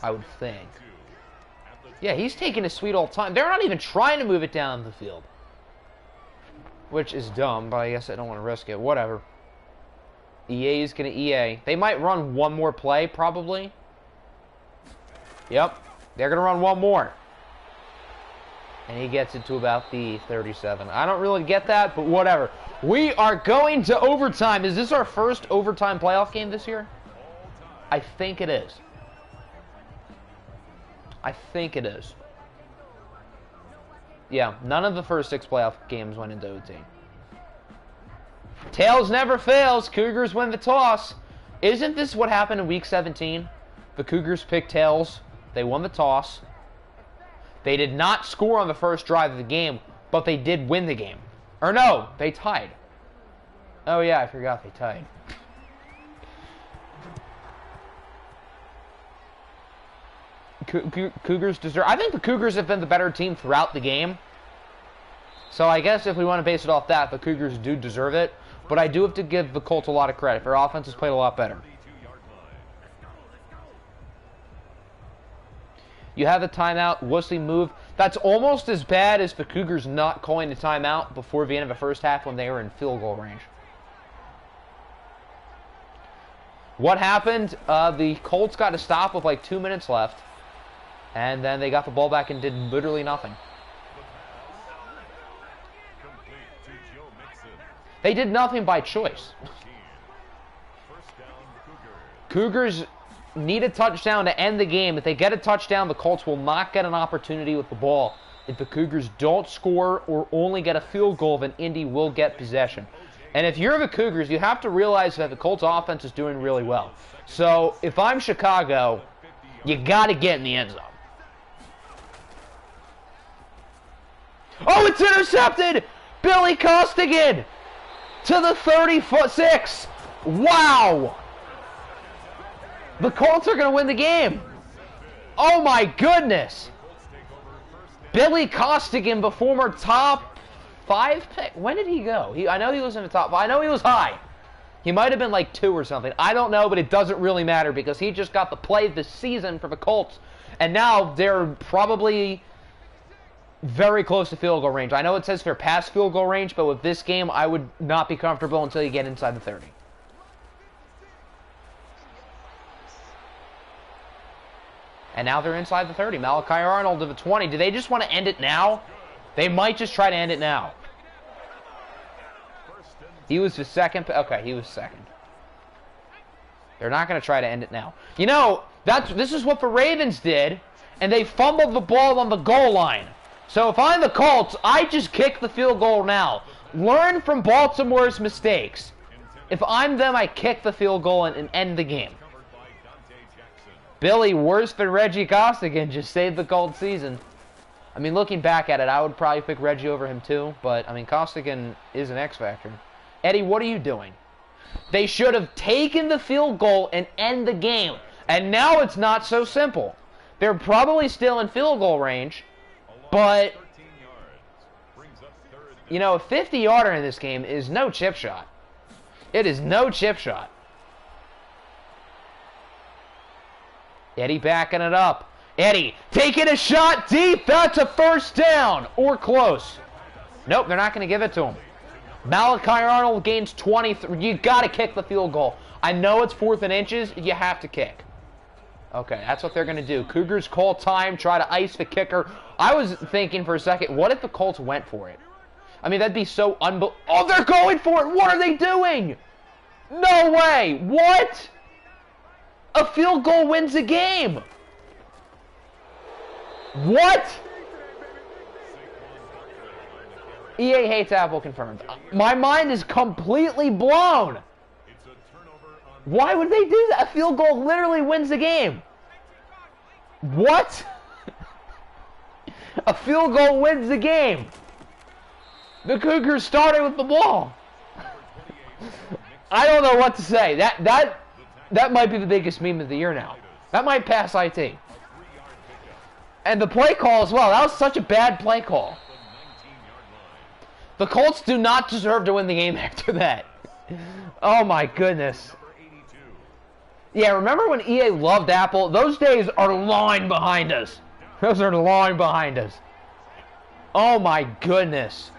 I would think. Yeah, he's taking his sweet old time. They're not even trying to move it down the field. Which is dumb, but I guess I don't want to risk it. Whatever. EA is going to EA. They might run one more play, probably. Yep. They're going to run one more. And he gets it to about the 37. I don't really get that, but whatever. We are going to overtime. Is this our first overtime playoff game this year? I think it is. I think it is. Yeah, none of the first 6 playoff games went into OT. Tails never fails. Cougars win the toss. Isn't this what happened in Week 17? The Cougars picked tails. They won the toss. They did not score on the first drive of the game, but they did win the game. Or no, they tied. Oh yeah, I forgot they tied. Cougars deserve... I think the Cougars have been the better team throughout the game. So I guess if we want to base it off that, the Cougars do deserve it. But I do have to give the Colts a lot of credit. Their offense has played a lot better. You have the timeout. Wussy move. That's almost as bad as the Cougars not calling the timeout before the end of the first half when they were in field goal range. What happened? The Colts got a stop with like 2 minutes left. And then they got the ball back and did literally nothing. They did nothing by choice. Cougars need a touchdown to end the game. If they get a touchdown, the Colts will not get an opportunity with the ball. If the Cougars don't score or only get a field goal, then Indy will get possession. And if you're the Cougars, you have to realize that the Colts offense is doing really well. So if I'm Chicago, you got to get in the end zone. Oh, it's intercepted! Billy Costigan to the 36. Wow! The Colts are going to win the game. Oh my goodness! Billy Costigan, the former top 5 pick. When did he go? I know he was in the top 5. I know he was high. He might have been like 2 or something. I don't know, but it doesn't really matter because he just got the play this season for the Colts. And now they're probably very close to field goal range. I know it says for past field goal range, but with this game, I would not be comfortable until you get inside the 30. And now they're inside the 30. Malachi Arnold to the 20. Do they just want to end it now? They might just try to end it now. He was the second. Okay, he was second. They're not going to try to end it now. You know, this is what the Ravens did, and they fumbled the ball on the goal line. So if I'm the Colts, I just kick the field goal now. Learn from Baltimore's mistakes. If I'm them, I kick the field goal and end the game. Billy, worse than Reggie Costigan, just saved the Colts season. I mean, looking back at it, I would probably pick Reggie over him too, but, I mean, Costigan is an X factor. Eddie, what are you doing? They should have taken the field goal and end the game. And now it's not so simple. They're probably still in field goal range, but, you know, a 50-yarder in this game is no chip shot. It is no chip shot. Eddie backing it up. Eddie taking a shot deep. That's a first down or close. Nope, they're not going to give it to him. Malachi Arnold gains 23. You got to kick the field goal. I know it's 4th and inches. You have to kick. Okay, that's what they're going to do. Cougars call time, try to ice the kicker. I was thinking for a second, what if the Colts went for it? I mean, that'd be so Oh, they're going for it. What are they doing? No way. What? A field goal wins the game. What? EA hates Apple confirmed. My mind is completely blown. Why would they do that? A field goal literally wins the game. What? A field goal wins the game. The Cougars started with the ball. I don't know what to say. That might be the biggest meme of the year now. That might pass IT. And the play call as well. That was such a bad play call. The Colts do not deserve to win the game after that. Oh my goodness. Yeah, remember when EA loved Apple? Those days are long behind us. Those are long behind us. Oh my goodness.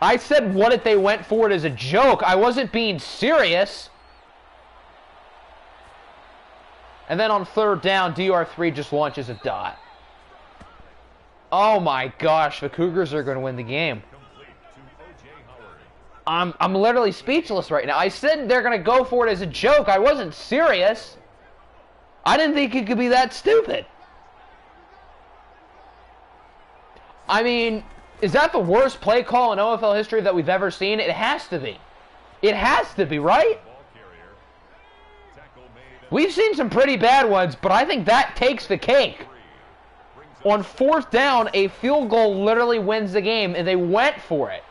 I said what if they went for it as a joke. I wasn't being serious. And then on 3rd down, DR3 just launches a dot. Oh my gosh, the Cougars are going to win the game. I'm literally speechless right now. I said they're going to go for it as a joke. I wasn't serious. I didn't think it could be that stupid. I mean, is that the worst play call in OFL history that we've ever seen? It has to be. It has to be, right? We've seen some pretty bad ones, but I think that takes the cake. On 4th down, a field goal literally wins the game, and they went for it.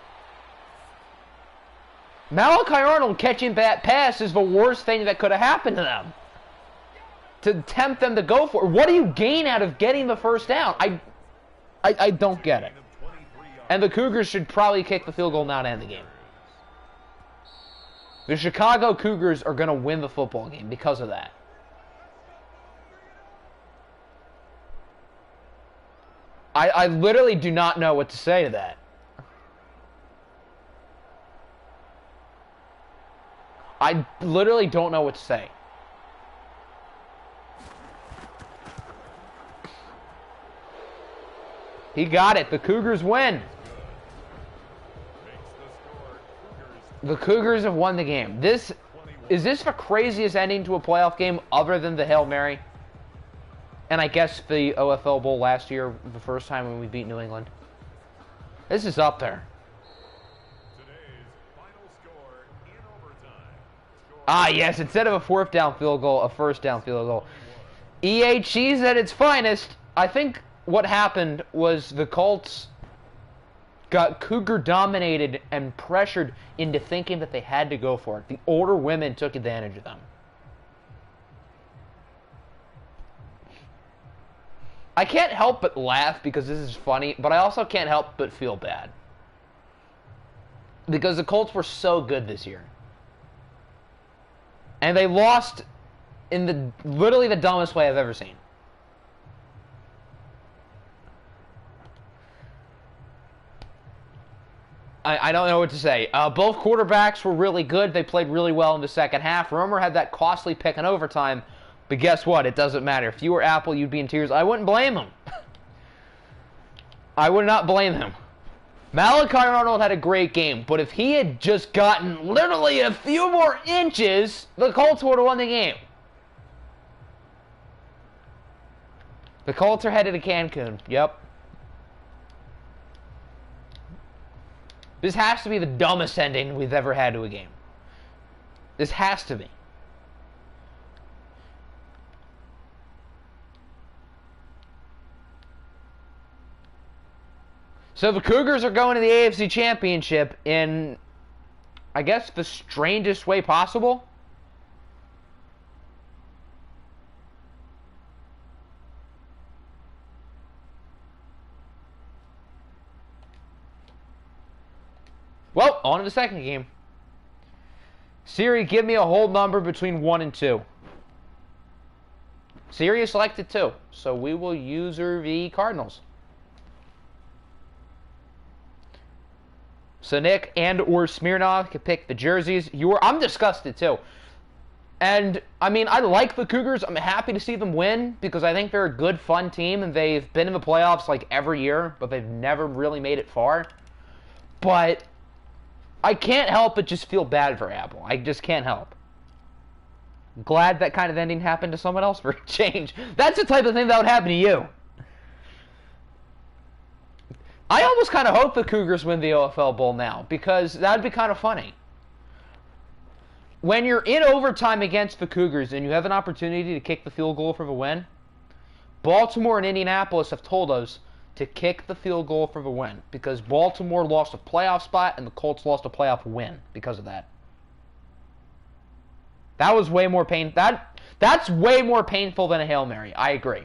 Malachi Arnold catching that pass is the worst thing that could have happened to them. To tempt them to go for it. What do you gain out of getting the first down? I don't get it. And the Cougars should probably kick the field goal now to end the game. The Chicago Cougars are going to win the football game because of that. I literally do not know what to say to that. I literally don't know what to say. He got it. The Cougars win. The Cougars have won the game. Is this the craziest ending to a playoff game other than the Hail Mary? And I guess the OFL Bowl last year, the first time when we beat New England. This is up there. Today's final score Ah, yes, instead of a fourth down field goal, a first down field goal. EA cheese at its finest. I think what happened was the Colts got Cougar dominated and pressured into thinking that they had to go for it. The older women took advantage of them. I can't help but laugh because this is funny, but I also can't help but feel bad. Because the Colts were so good this year. And they lost in literally the dumbest way I've ever seen. I don't know what to say. Both quarterbacks were really good. They played really well in the second half. Romer had that costly pick in overtime. But guess what? It doesn't matter. If you were Apple, you'd be in tears. I wouldn't blame him. I would not blame him. Malachi Arnold had a great game, but if he had just gotten literally a few more inches, the Colts would have won the game. The Colts are headed to Cancun. Yep. This has to be the dumbest ending we've ever had to a game. This has to be. So the Cougars are going to the AFC Championship in, I guess, the strangest way possible. Well, on to the second game. Siri, give me a whole number between 1 and 2. Siri selected 2, so we will use her v Cardinals. So Nick and or Smirnov can pick the jerseys. I'm disgusted too. And, I mean, I like the Cougars. I'm happy to see them win because I think they're a good, fun team, and they've been in the playoffs like every year, but they've never really made it far. But I can't help but just feel bad for Apple. I just can't help. Glad that kind of ending happened to someone else for a change. That's the type of thing that would happen to you. I almost kind of hope the Cougars win the OFL Bowl now, because that would be kind of funny. When you're in overtime against the Cougars and you have an opportunity to kick the field goal for the win, Baltimore and Indianapolis have told us to kick the field goal for the win, because Baltimore lost a playoff spot and the Colts lost a playoff win because of that. That was way more that's way more painful than a Hail Mary. I agree.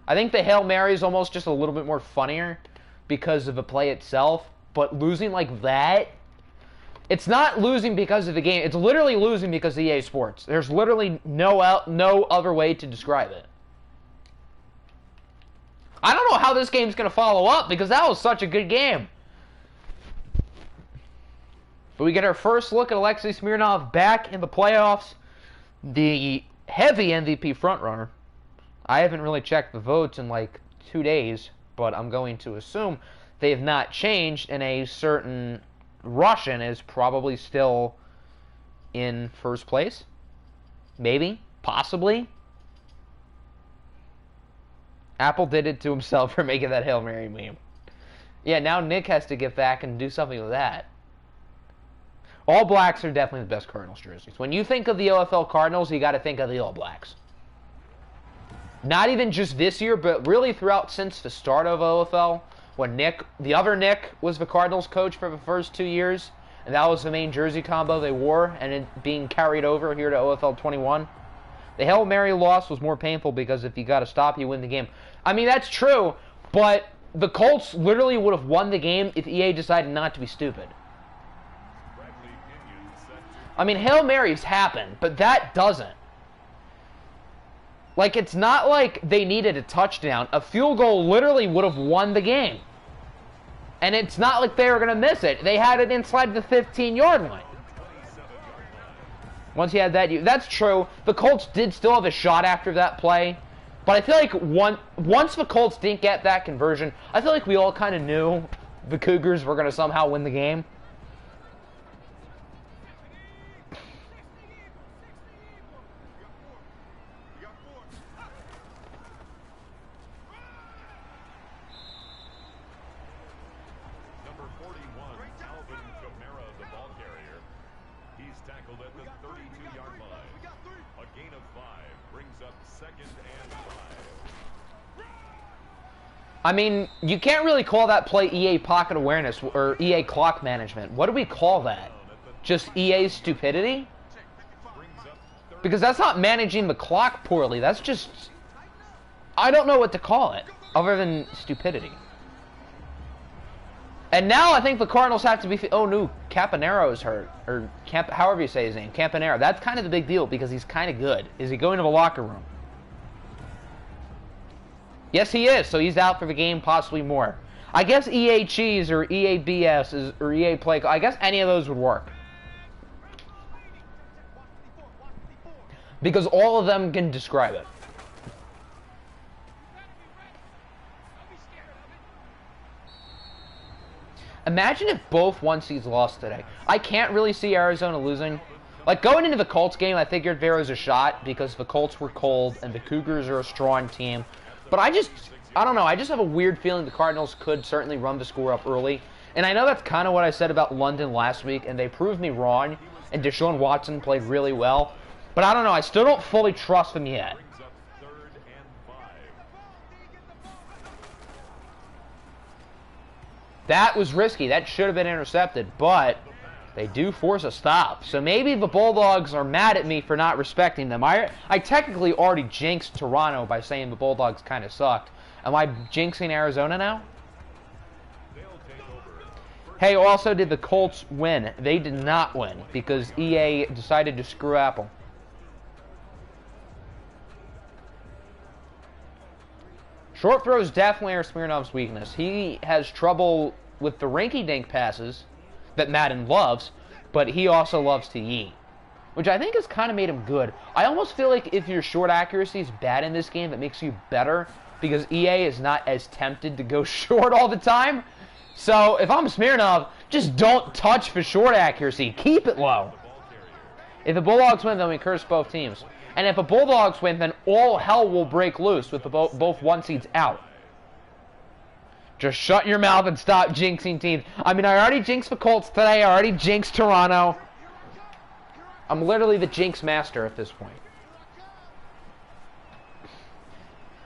I think the Hail Mary is almost just a little bit more funnier because of the play itself, but losing like that, it's not losing because of the game. It's literally losing because of EA Sports. There's literally no other way to describe it. I don't know how this game's going to follow up because that was such a good game. But we get our first look at Alexei Smirnov back in the playoffs, the heavy MVP frontrunner. I haven't really checked the votes in like 2 days, but I'm going to assume they have not changed, and a certain Russian is probably still in first place. Maybe. Possibly. Apple did it to himself for making that Hail Mary meme. Yeah, now Nick has to get back and do something with that. All Blacks are definitely the best Cardinals jerseys. When you think of the OFL Cardinals, you got to think of the All Blacks. Not even just this year, but really throughout since the start of OFL, when the other Nick, was the Cardinals coach for the first 2 years, and that was the main jersey combo they wore, and it being carried over here to OFL 21. The Hail Mary loss was more painful because if you got to stop, you win the game. I mean, that's true, but the Colts literally would have won the game if EA decided not to be stupid. I mean, Hail Marys happen, but that doesn't. Like, it's not like they needed a touchdown. A field goal literally would have won the game. And it's not like they were going to miss it. They had it inside the 15-yard line. Once you had that, that's true. The Colts did still have a shot after that play. But I feel like once the Colts didn't get that conversion, I feel like we all kind of knew the Cougars were going to somehow win the game. Number 41, Alvin Kamara, the ball carrier. He's tackled at the 32. I mean, you can't really call that play EA pocket awareness or EA clock management. What do we call that? Just EA stupidity? Because that's not managing the clock poorly. That's just... I don't know what to call it, other than stupidity. And now I think the Cardinals have to be... Oh, no, Campanero is hurt. Or however you say his name, Campanero. That's kind of the big deal, because he's kind of good. Is he going to the locker room? Yes, he is, so he's out for the game, possibly more. I guess EA Cheese or EA BS or EA Play... I guess any of those would work. Because all of them can describe it. Imagine if both 1 seeds lost today. I can't really see Arizona losing. Like, going into the Colts game, I figured there was a shot because the Colts were cold and the Cougars are a strong team. But I don't know. I just have a weird feeling the Cardinals could certainly run the score up early. And I know that's kind of what I said about London last week, and they proved me wrong. And Deshaun Watson played really well. But I don't know. I still don't fully trust them yet. That was risky. That should have been intercepted, but they do force a stop. So maybe the Bulldogs are mad at me for not respecting them. I technically already jinxed Toronto by saying the Bulldogs kind of sucked. Am I jinxing Arizona now? Hey, also, did the Colts win? They did not win because EA decided to screw Apple. Short throws definitely are Smirnov's weakness. He has trouble with the rinky-dink passes that Madden loves, but he also loves to yeet, which I think has kind of made him good. I almost feel like if your short accuracy is bad in this game, that makes you better because EA is not as tempted to go short all the time. So if I'm Smirnov, just don't touch for short accuracy. Keep it low. If the Bulldogs win, then we curse both teams. And if the Bulldogs win, then all hell will break loose with both 1 seeds out. Just shut your mouth and stop jinxing teams. I mean, I already jinxed the Colts today. I already jinxed Toronto. I'm literally the jinx master at this point.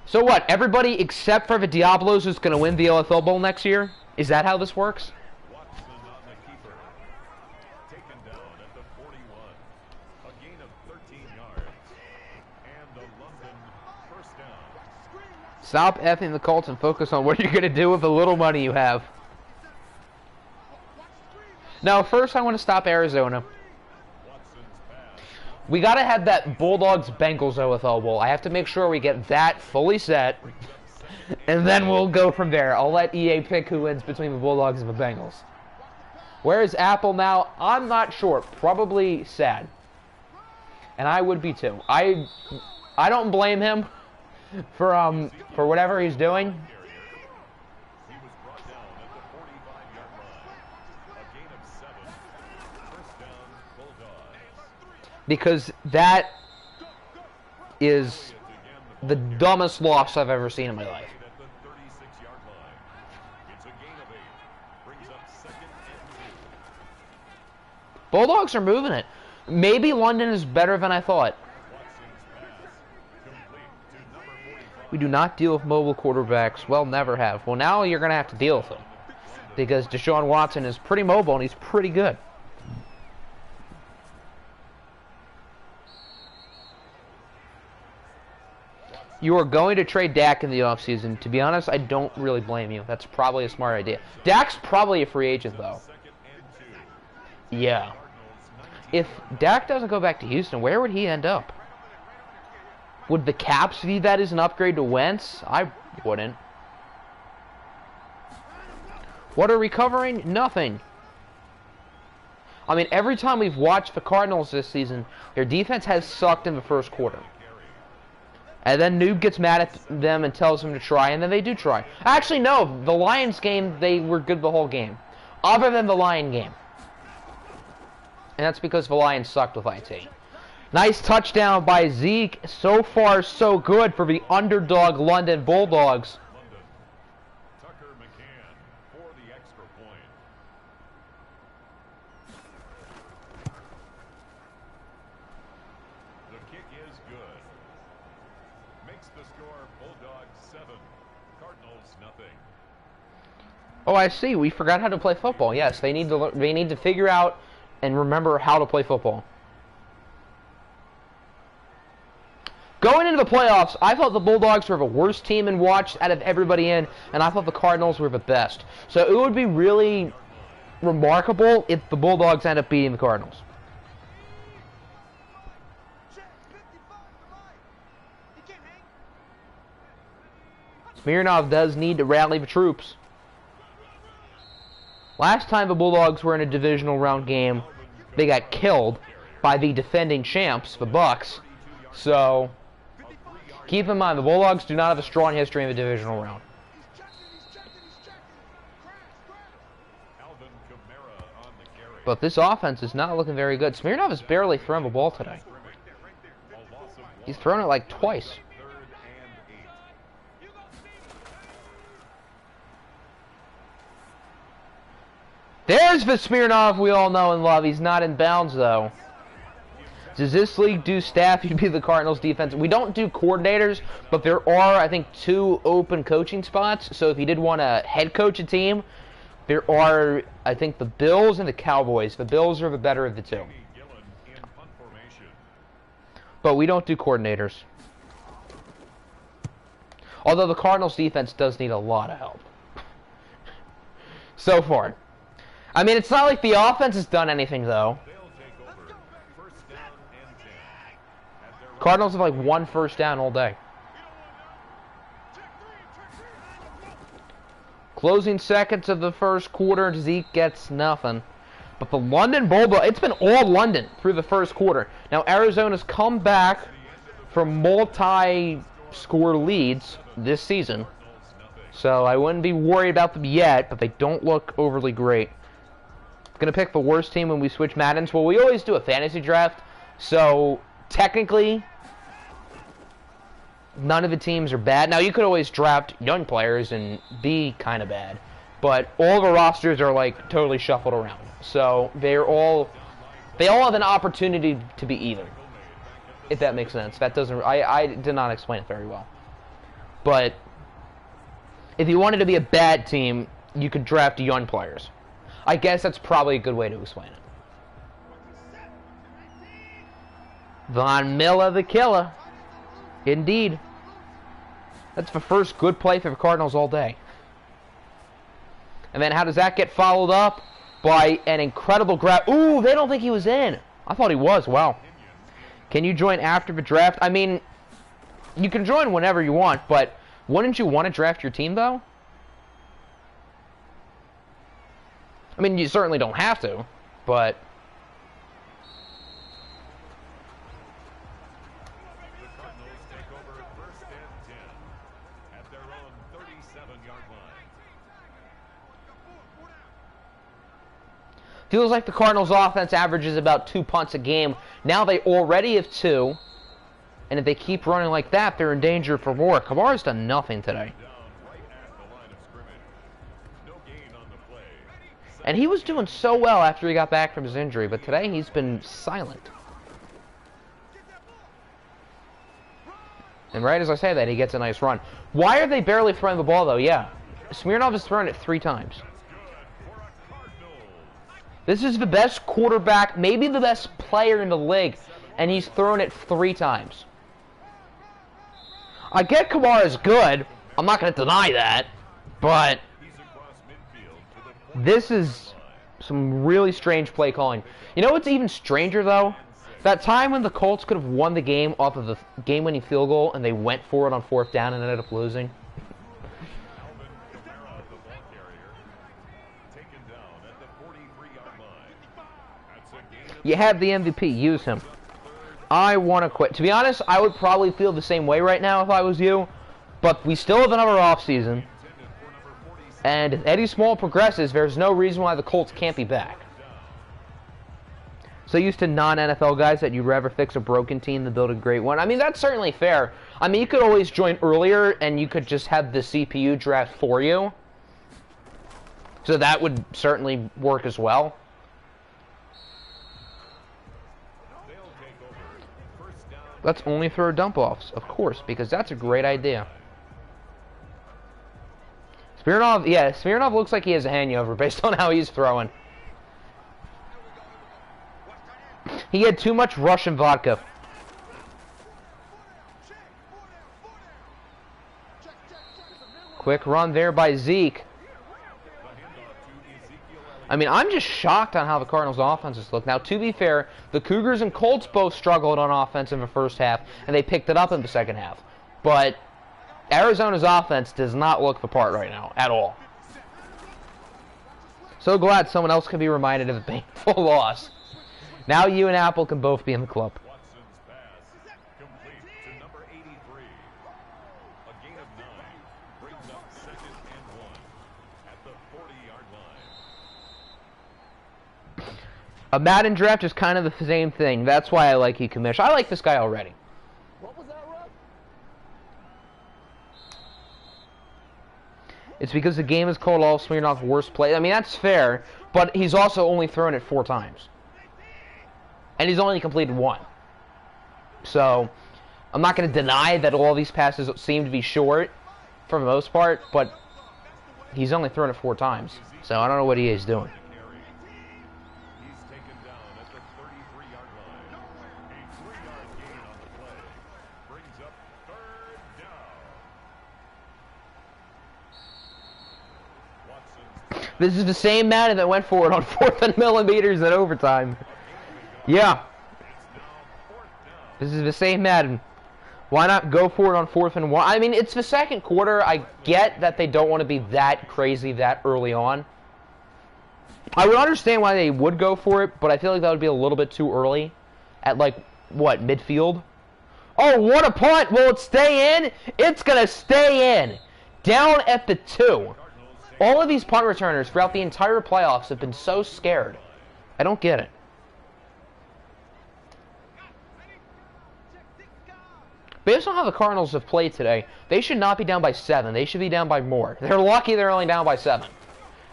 So what? Everybody except for the Diablos is going to win the OFL Bowl next year? Is that how this works? Stop effing the Colts and focus on what you're going to do with the little money you have. Now, first I want to stop Arizona. We got to have that Bulldogs-Bengals OFL Bowl. I have to make sure we get that fully set. And then we'll go from there. I'll let EA pick who wins between the Bulldogs and the Bengals. Where is Apple now? I'm not sure. Probably sad. And I would be too. I don't blame him for whatever he's doing. Because that is the dumbest loss I've ever seen in my life. Bulldogs are moving it. Maybe London is better than I thought. We do not deal with mobile quarterbacks. Well, never have. Well, now you're going to have to deal with them. Because Deshaun Watson is pretty mobile and he's pretty good. You are going to trade Dak in the offseason. To be honest, I don't really blame you. That's probably a smart idea. Dak's probably a free agent, though. Yeah. If Dak doesn't go back to Houston, where would he end up? Would the Caps view that as an upgrade to Wentz? I wouldn't. What are we covering? Nothing. I mean, every time we've watched the Cardinals this season, their defense has sucked in the first quarter. And then Noob gets mad at them and tells them to try, and then they do try. Actually, no. The Lions game, they were good the whole game. Other than the Lion game. And that's because the Lions sucked with IT. Nice touchdown by Zeke. So far, so good for the underdog London Bulldogs. Tucker McCann for the extra point. The kick is good. Makes the score Bulldogs 7, Cardinals Oh, I see. We forgot how to play football. Yes, they need to. They need to figure out and remember how to play football. Going into the playoffs, I thought the Bulldogs were the worst team and watched out of everybody in, and I thought the Cardinals were the best. So it would be really remarkable if the Bulldogs end up beating the Cardinals. Smirnov does need to rally the troops. Last time the Bulldogs were in a divisional round game, they got killed by the defending champs, the Bucks. So keep in mind, the Bulldogs do not have a strong history in the divisional round. But this offense is not looking very good. Smirnov has barely thrown the ball today. He's thrown it like twice. There's the Smirnov we all know and love. He's not in bounds, though. Does this league do staff? You'd be the Cardinals defense. We don't do coordinators, but there are, I think, 2 open coaching spots. So if you did want to head coach a team, there are, I think, the Bills and the Cowboys. The Bills are the better of the 2. But we don't do coordinators. Although the Cardinals defense does need a lot of help. So far. I mean, it's not like the offense has done anything, though. Cardinals have like 1 first down all day. Closing seconds of the first quarter, Zeke gets nothing. But the London Bulldogs, it's been all London through the first quarter. Now Arizona's come back from multi-score leads this season. So I wouldn't be worried about them yet, but they don't look overly great. Going to pick the worst team when we switch Maddens. Well, we always do a fantasy draft, so technically none of the teams are bad. Now, you could always draft young players and be kind of bad, but all the rosters are like totally shuffled around. So they all have an opportunity to be even, if that makes sense. That doesn't. I did not explain it very well. But if you wanted to be a bad team, you could draft young players. I guess that's probably a good way to explain it. Von Miller the killer. Indeed. That's the first good play for the Cardinals all day. And then how does that get followed up? By an incredible grab. Ooh, they don't think he was in. I thought he was. Wow. Can you join after the draft? I mean, you can join whenever you want, but wouldn't you want to draft your team, though? I mean, you certainly don't have to, but The Cardinals take over 1st and 10 at their own 37-yard line. feels like the Cardinals' offense averages about 2 punts a game. Now they already have 2, and if they keep running like that, they're in danger for more. Kamara's done nothing today. And he was doing so well after he got back from his injury, but today he's been silent. And right as I say that, he gets a nice run. Why are they barely throwing the ball, though? Yeah. Smirnov has thrown it 3 times. This is the best quarterback, maybe the best player in the league, and he's thrown it 3 times. I get Kamara's good. I'm not going to deny that, but this is some really strange play calling. You know what's even stranger, though? That time when the Colts could have won the game off of the game-winning field goal, and they went for it on 4th down and ended up losing. You have the MVP. Use him. I want to quit. To be honest, I would probably feel the same way right now if I was you, but we still have another offseason. And if Eddie Small progresses, there's no reason why the Colts can't be back. So used to non-NFL guys that you'd rather fix a broken team than build a great one. I mean, that's certainly fair. I mean, you could always join earlier, and you could just have the CPU draft for you. So that would certainly work as well. Let's only throw dump-offs, of course, because that's a great idea. Smirnov, yeah, Smirnov looks like he has a hangover based on how he's throwing. He had too much Russian vodka. Quick run there by Zeke. I mean, I'm just shocked on how the Cardinals' offenses look. Now, to be fair, the Cougars and Colts both struggled on offense in the first half, and they picked it up in the second half. But Arizona's offense does not look the part right now, at all. So glad someone else can be reminded of a painful loss. Now you and Apple can both be in the club. Watson's pass complete to number 83. A gain of 9 brings up 2nd and 1 at the 40-yard line. A Madden draft is kind of the same thing. That's why I like you, Commish. I like this guy already. What was that, Rob? It's because the game is called all Smirnov's worst play. I mean, that's fair, but he's also only thrown it 4 times. And he's only completed 1. So, I'm not going to deny that all these passes seem to be short for the most part, but he's only thrown it 4 times. So, I don't know what he is doing. He's taken down at the 33-yard line. A 3-yard gain on the play brings up 3rd down. Watson's This is the same Madden that went for it on 4th and millimeters in overtime. Yeah. This is the same Madden. Why not go for it on 4th and 1? I mean, it's the second quarter. I get that they don't want to be that crazy that early on. I would understand why they would go for it, but I feel like that would be a little bit too early. At, like, what, midfield? Oh, what a punt! Will it stay in? It's going to stay in. Down at the 2. All of these punt returners throughout the entire playoffs have been so scared. I don't get it. Based on how the Cardinals have played today, they should not be down by 7. They should be down by more. They're lucky they're only down by 7.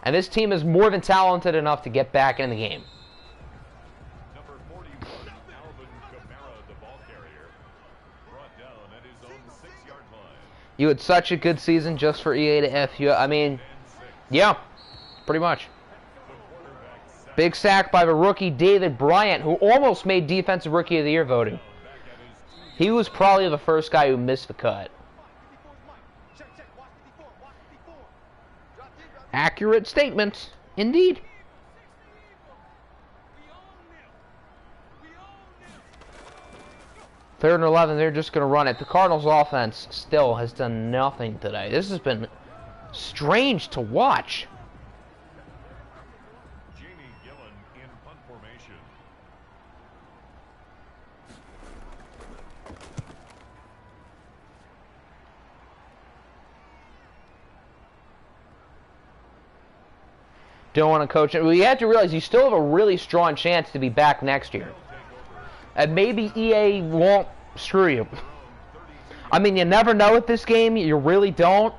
And this team is more than talented enough to get back in the game. number 41, Alvin Kamara, the ball carrier, brought down at his own 6-yard line. You had such a good season just for EA to F you. I mean, yeah, pretty much. Big sack by the rookie David Bryant, who almost made Defensive Rookie of the Year voting. He was probably the first guy who missed the cut. Accurate statements, indeed. 3rd and 11, they're just going to run it. The Cardinals' offense still has done nothing today. This has been strange to watch. Jamie Gillen in punt formation. Don't want to coach it. Well, you have to realize you still have a really strong chance to be back next year. And maybe EA won't screw you. I mean, you never know with this game. You really don't.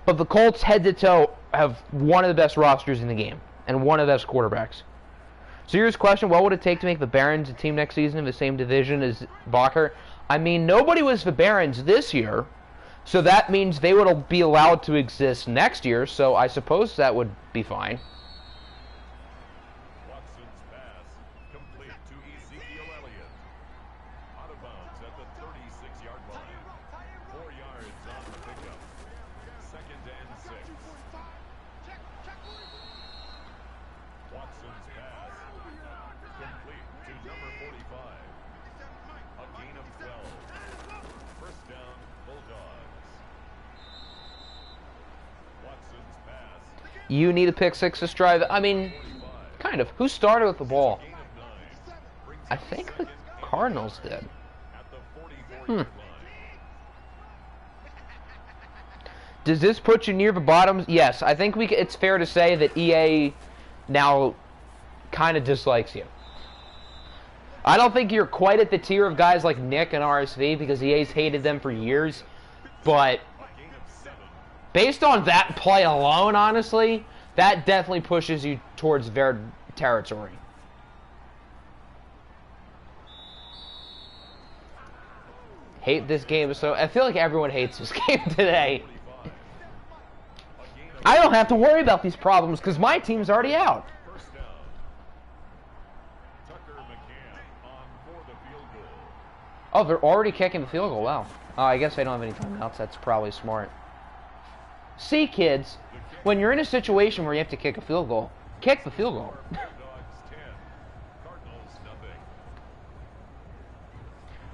But the Colts, head to toe, have one of the best rosters in the game. And one of the best quarterbacks. Serious question, what would it take to make the Barons a team next season in the same division as Bacher? I mean, nobody was the Barons this year. So that means they would be allowed to exist next year. So I suppose that would be fine. Watson's pass complete to Ezekiel Elliott. Out of bounds at the 36-yard line. 4 yards on the pickup. 2nd and 6. Watson's pass complete to number 45. A gain of 12. 1st down, Bulldogs. Watson's pass. You need a pick 6 this drive. I mean, kind of. Who started with the ball? Gain of 9. Brings I up think the 2nd and Cardinals did. at the 44-yard line. Does this put you near the bottom? Yes, I think it's fair to say that EA now kind of dislikes you. I don't think you're quite at the tier of guys like Nick and RSV because EA's hated them for years. But A gain of 7. based on that play alone, honestly, that definitely pushes you towards their territory. Hate this game so I feel like everyone hates this game today. 45. A gain I don't have to worry about these problems because my team's already out. First down. Tucker McCann on for the field goal. Oh, they're already kicking the field goal. Wow. Oh, I guess they don't have any timeouts. That's probably smart. See, kids, when you're in a situation where you have to kick a field goal, kick the field goal. Dogs 10. Cardinals nothing.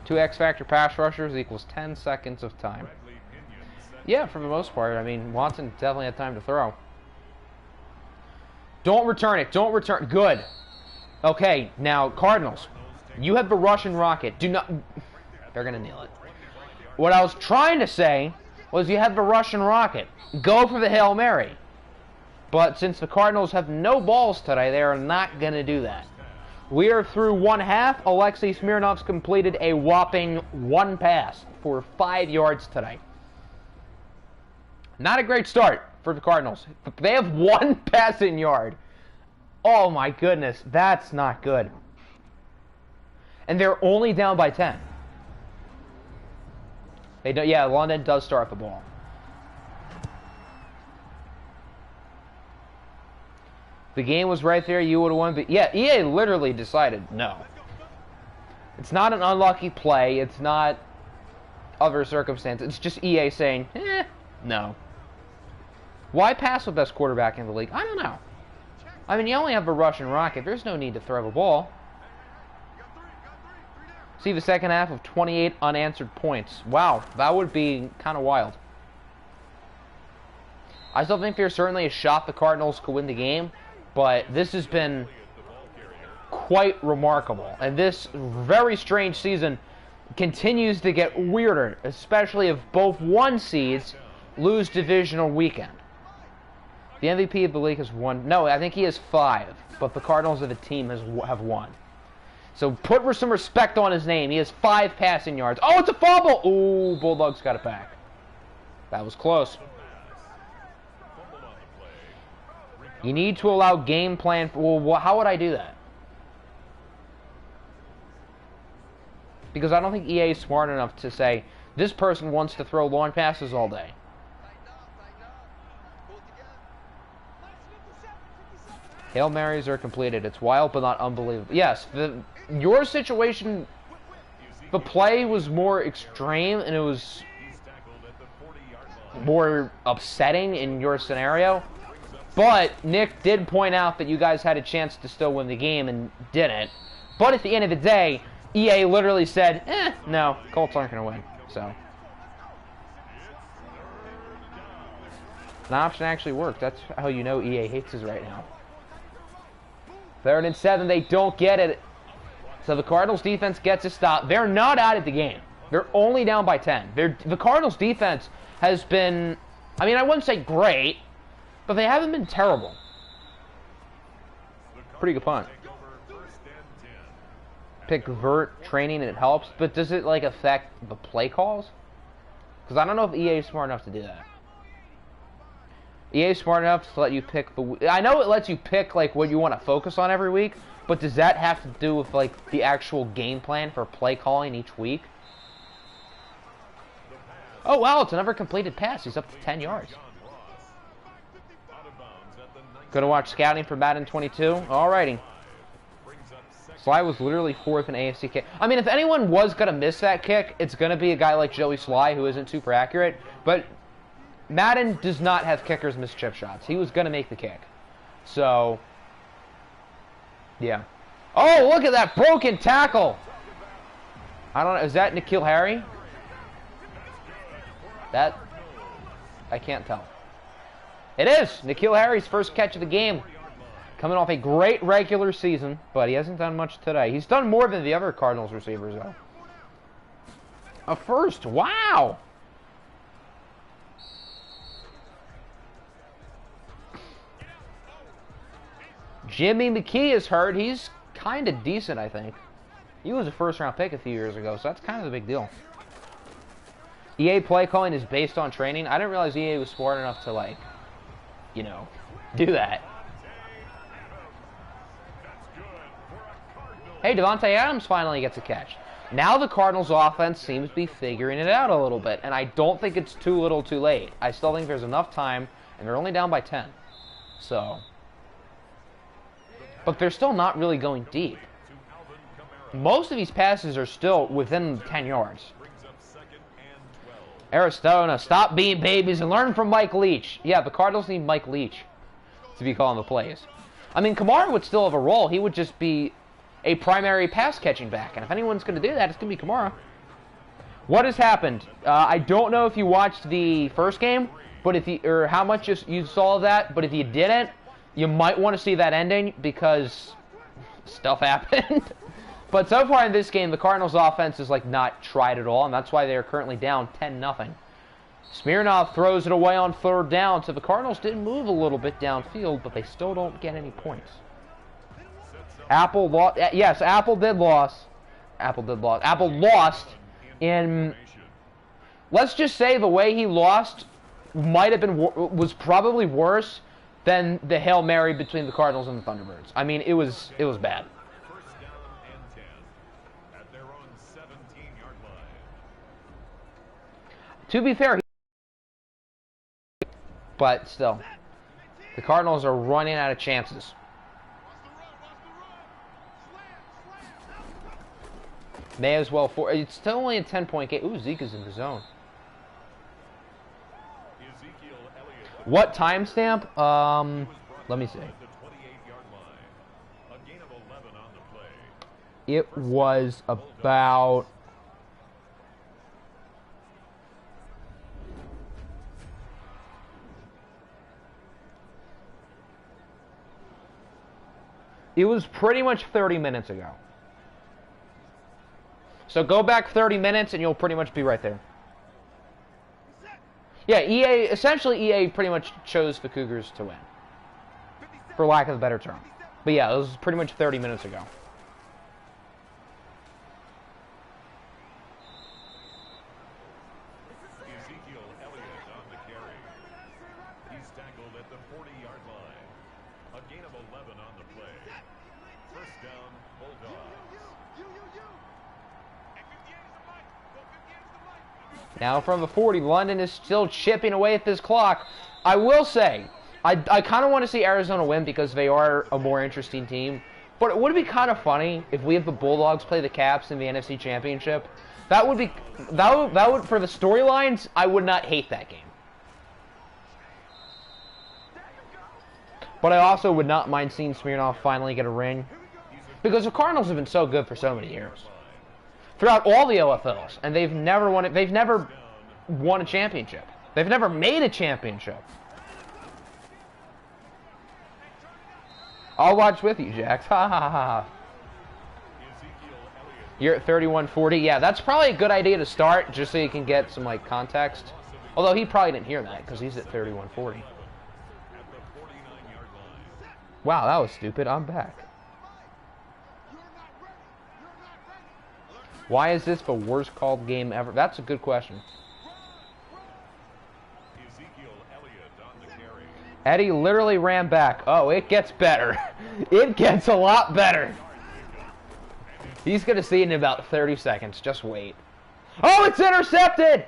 2 X-Factor pass rushers equals 10 seconds of time. Bradley Pinion set. Yeah, for the most part. I mean, Watson definitely had time to throw. Don't return it. Don't return. Good. Okay, now, Cardinals. You have the Russian rocket. Do not... They're going to nail it. What I was trying to say was you have the Russian rocket. Go for the Hail Mary. But since the Cardinals have no balls today, they are not going to do that. We are through one half. Alexei Smirnov's completed a whopping 1 pass for 5 yards today. Not a great start for the Cardinals. They have 1 passing yard. Oh my goodness, that's not good. And they're only down by 10. They do, yeah, London does start the ball. The game was right there, you would have won. But yeah, EA literally decided no. It's not an unlucky play. It's not other circumstances. It's just EA saying, no. Why pass the best quarterback in the league? I don't know. I mean, you only have a Russian rocket. There's no need to throw the ball. See the second half of 28 unanswered points. Wow, that would be kind of wild. I still think there's certainly a shot the Cardinals could win the game, but this has been quite remarkable. And this very strange season continues to get weirder, especially if both 1 seeds lose divisional weekend. The MVP of the league has won. No, I think he has 5, but the Cardinals of the team have won. So put some respect on his name. He has 5 passing yards. Oh, it's a fumble! Ooh, Bulldogs got it back. That was close. You need to allow game plan. Well, how would I do that? Because I don't think EA is smart enough to say, this person wants to throw long passes all day. Hail Marys are completed. It's wild, but not unbelievable. Yes, your situation, the play was more extreme, and it was more upsetting in your scenario. But Nick did point out that you guys had a chance to still win the game and didn't. But at the end of the day, EA literally said, no, Colts aren't going to win. So an option actually worked. That's how you know EA hates us right now. 3rd and 7, they don't get it. So the Cardinals defense gets a stop. They're not out of the game. They're only down by 10. The Cardinals defense has been, I mean, I wouldn't say great, but they haven't been terrible. Pretty good punt. Pick vert training and it helps, but does it like affect the play calls? Because I don't know if EA is smart enough to do that. EA is smart enough to let you pick the... I know it lets you pick like what you want to focus on every week, but does that have to do with like the actual game plan for play calling each week? Oh wow, it's another completed pass. He's up to 10 yards. Gonna watch scouting for Madden 22? Alrighty. Sly was literally 4th in AFC kick. I mean, if anyone was gonna miss that kick, it's gonna be a guy like Joey Sly who isn't super accurate, but Madden does not have kickers miss chip shots. He was gonna make the kick. So, yeah. Oh, look at that broken tackle! I don't know, is that N'Keal Harry? That, I can't tell. It is! N'Keal Harry's first catch of the game. Coming off a great regular season, but he hasn't done much today. He's done more than the other Cardinals receivers, though. A first! Wow! Jimmy McKee is hurt. He's kind of decent, I think. He was a first-round pick a few years ago, so that's kind of a big deal. EA play calling is based on training. I didn't realize EA was smart enough to, like, you know, do that. Hey, Devontae Adams finally gets a catch. Now the Cardinals' offense seems to be figuring it out a little bit, and I don't think it's too little too late. I still think there's enough time And they're only down by 10. So. But they're still not really going deep. Most of these passes are still within 10 yards. Arizona, stop being babies and learn from Mike Leach. Yeah, the Cardinals need Mike Leach to be calling the plays. I mean, Kamara would still have a role. He would just be a primary pass-catching back. And if anyone's going to do that, it's going to be Kamara. What has happened? I don't know if you watched the first game, but or how much you saw of that. But if you didn't, you might want to see that ending because stuff happened. But so far in this game, the Cardinals' offense is like not tried at all, and that's why they're currently down 10-0. Smirnoff throws it away on 3rd down, so the Cardinals did move a little bit downfield, but they still don't get any points. Apple lost. Yes, Apple did lose. Apple lost in. Let's just say the way he lost was probably worse than the Hail Mary between the Cardinals and the Thunderbirds. I mean, it was bad. First down and 10 at their own 17-yard line. To be fair, but still, the Cardinals are running out of chances. May as well it's still only a 10-point game. Ooh, Zeke is in the zone. What timestamp? Let me see. It was about. It was pretty much 30 minutes ago. So go back 30 minutes and you'll pretty much be right there. Yeah, essentially EA pretty much chose the Cougars to win. For lack of a better term. But yeah, it was pretty much 30 minutes ago. Ezekiel Elliott on the carry. He's tackled at the 40-yard line. A gain of 11 on the play. First down, Bulldogs. Now from the 40, London is still chipping away at this clock. I will say, I kind of want to see Arizona win because they are a more interesting team. But it would be kind of funny if we have the Bulldogs play the Caps in the NFC Championship. That would for the storylines, I would not hate that game. But I also would not mind seeing Smirnoff finally get a ring. Because the Cardinals have been so good for so many years. Throughout all the OFLs, and they've never won it. They've never won a championship. They've never made a championship. I'll watch with you, Jax. Ha ha ha. You're at 31-40. Yeah, that's probably a good idea to start, just so you can get some like context. Although he probably didn't hear that because he's at 31-40. Wow, that was stupid. I'm back. Why is this the worst called game ever? That's a good question. Eddie literally ran back. Oh, it gets better. It gets a lot better. He's going to see it in about 30 seconds. Just wait. Oh, it's intercepted!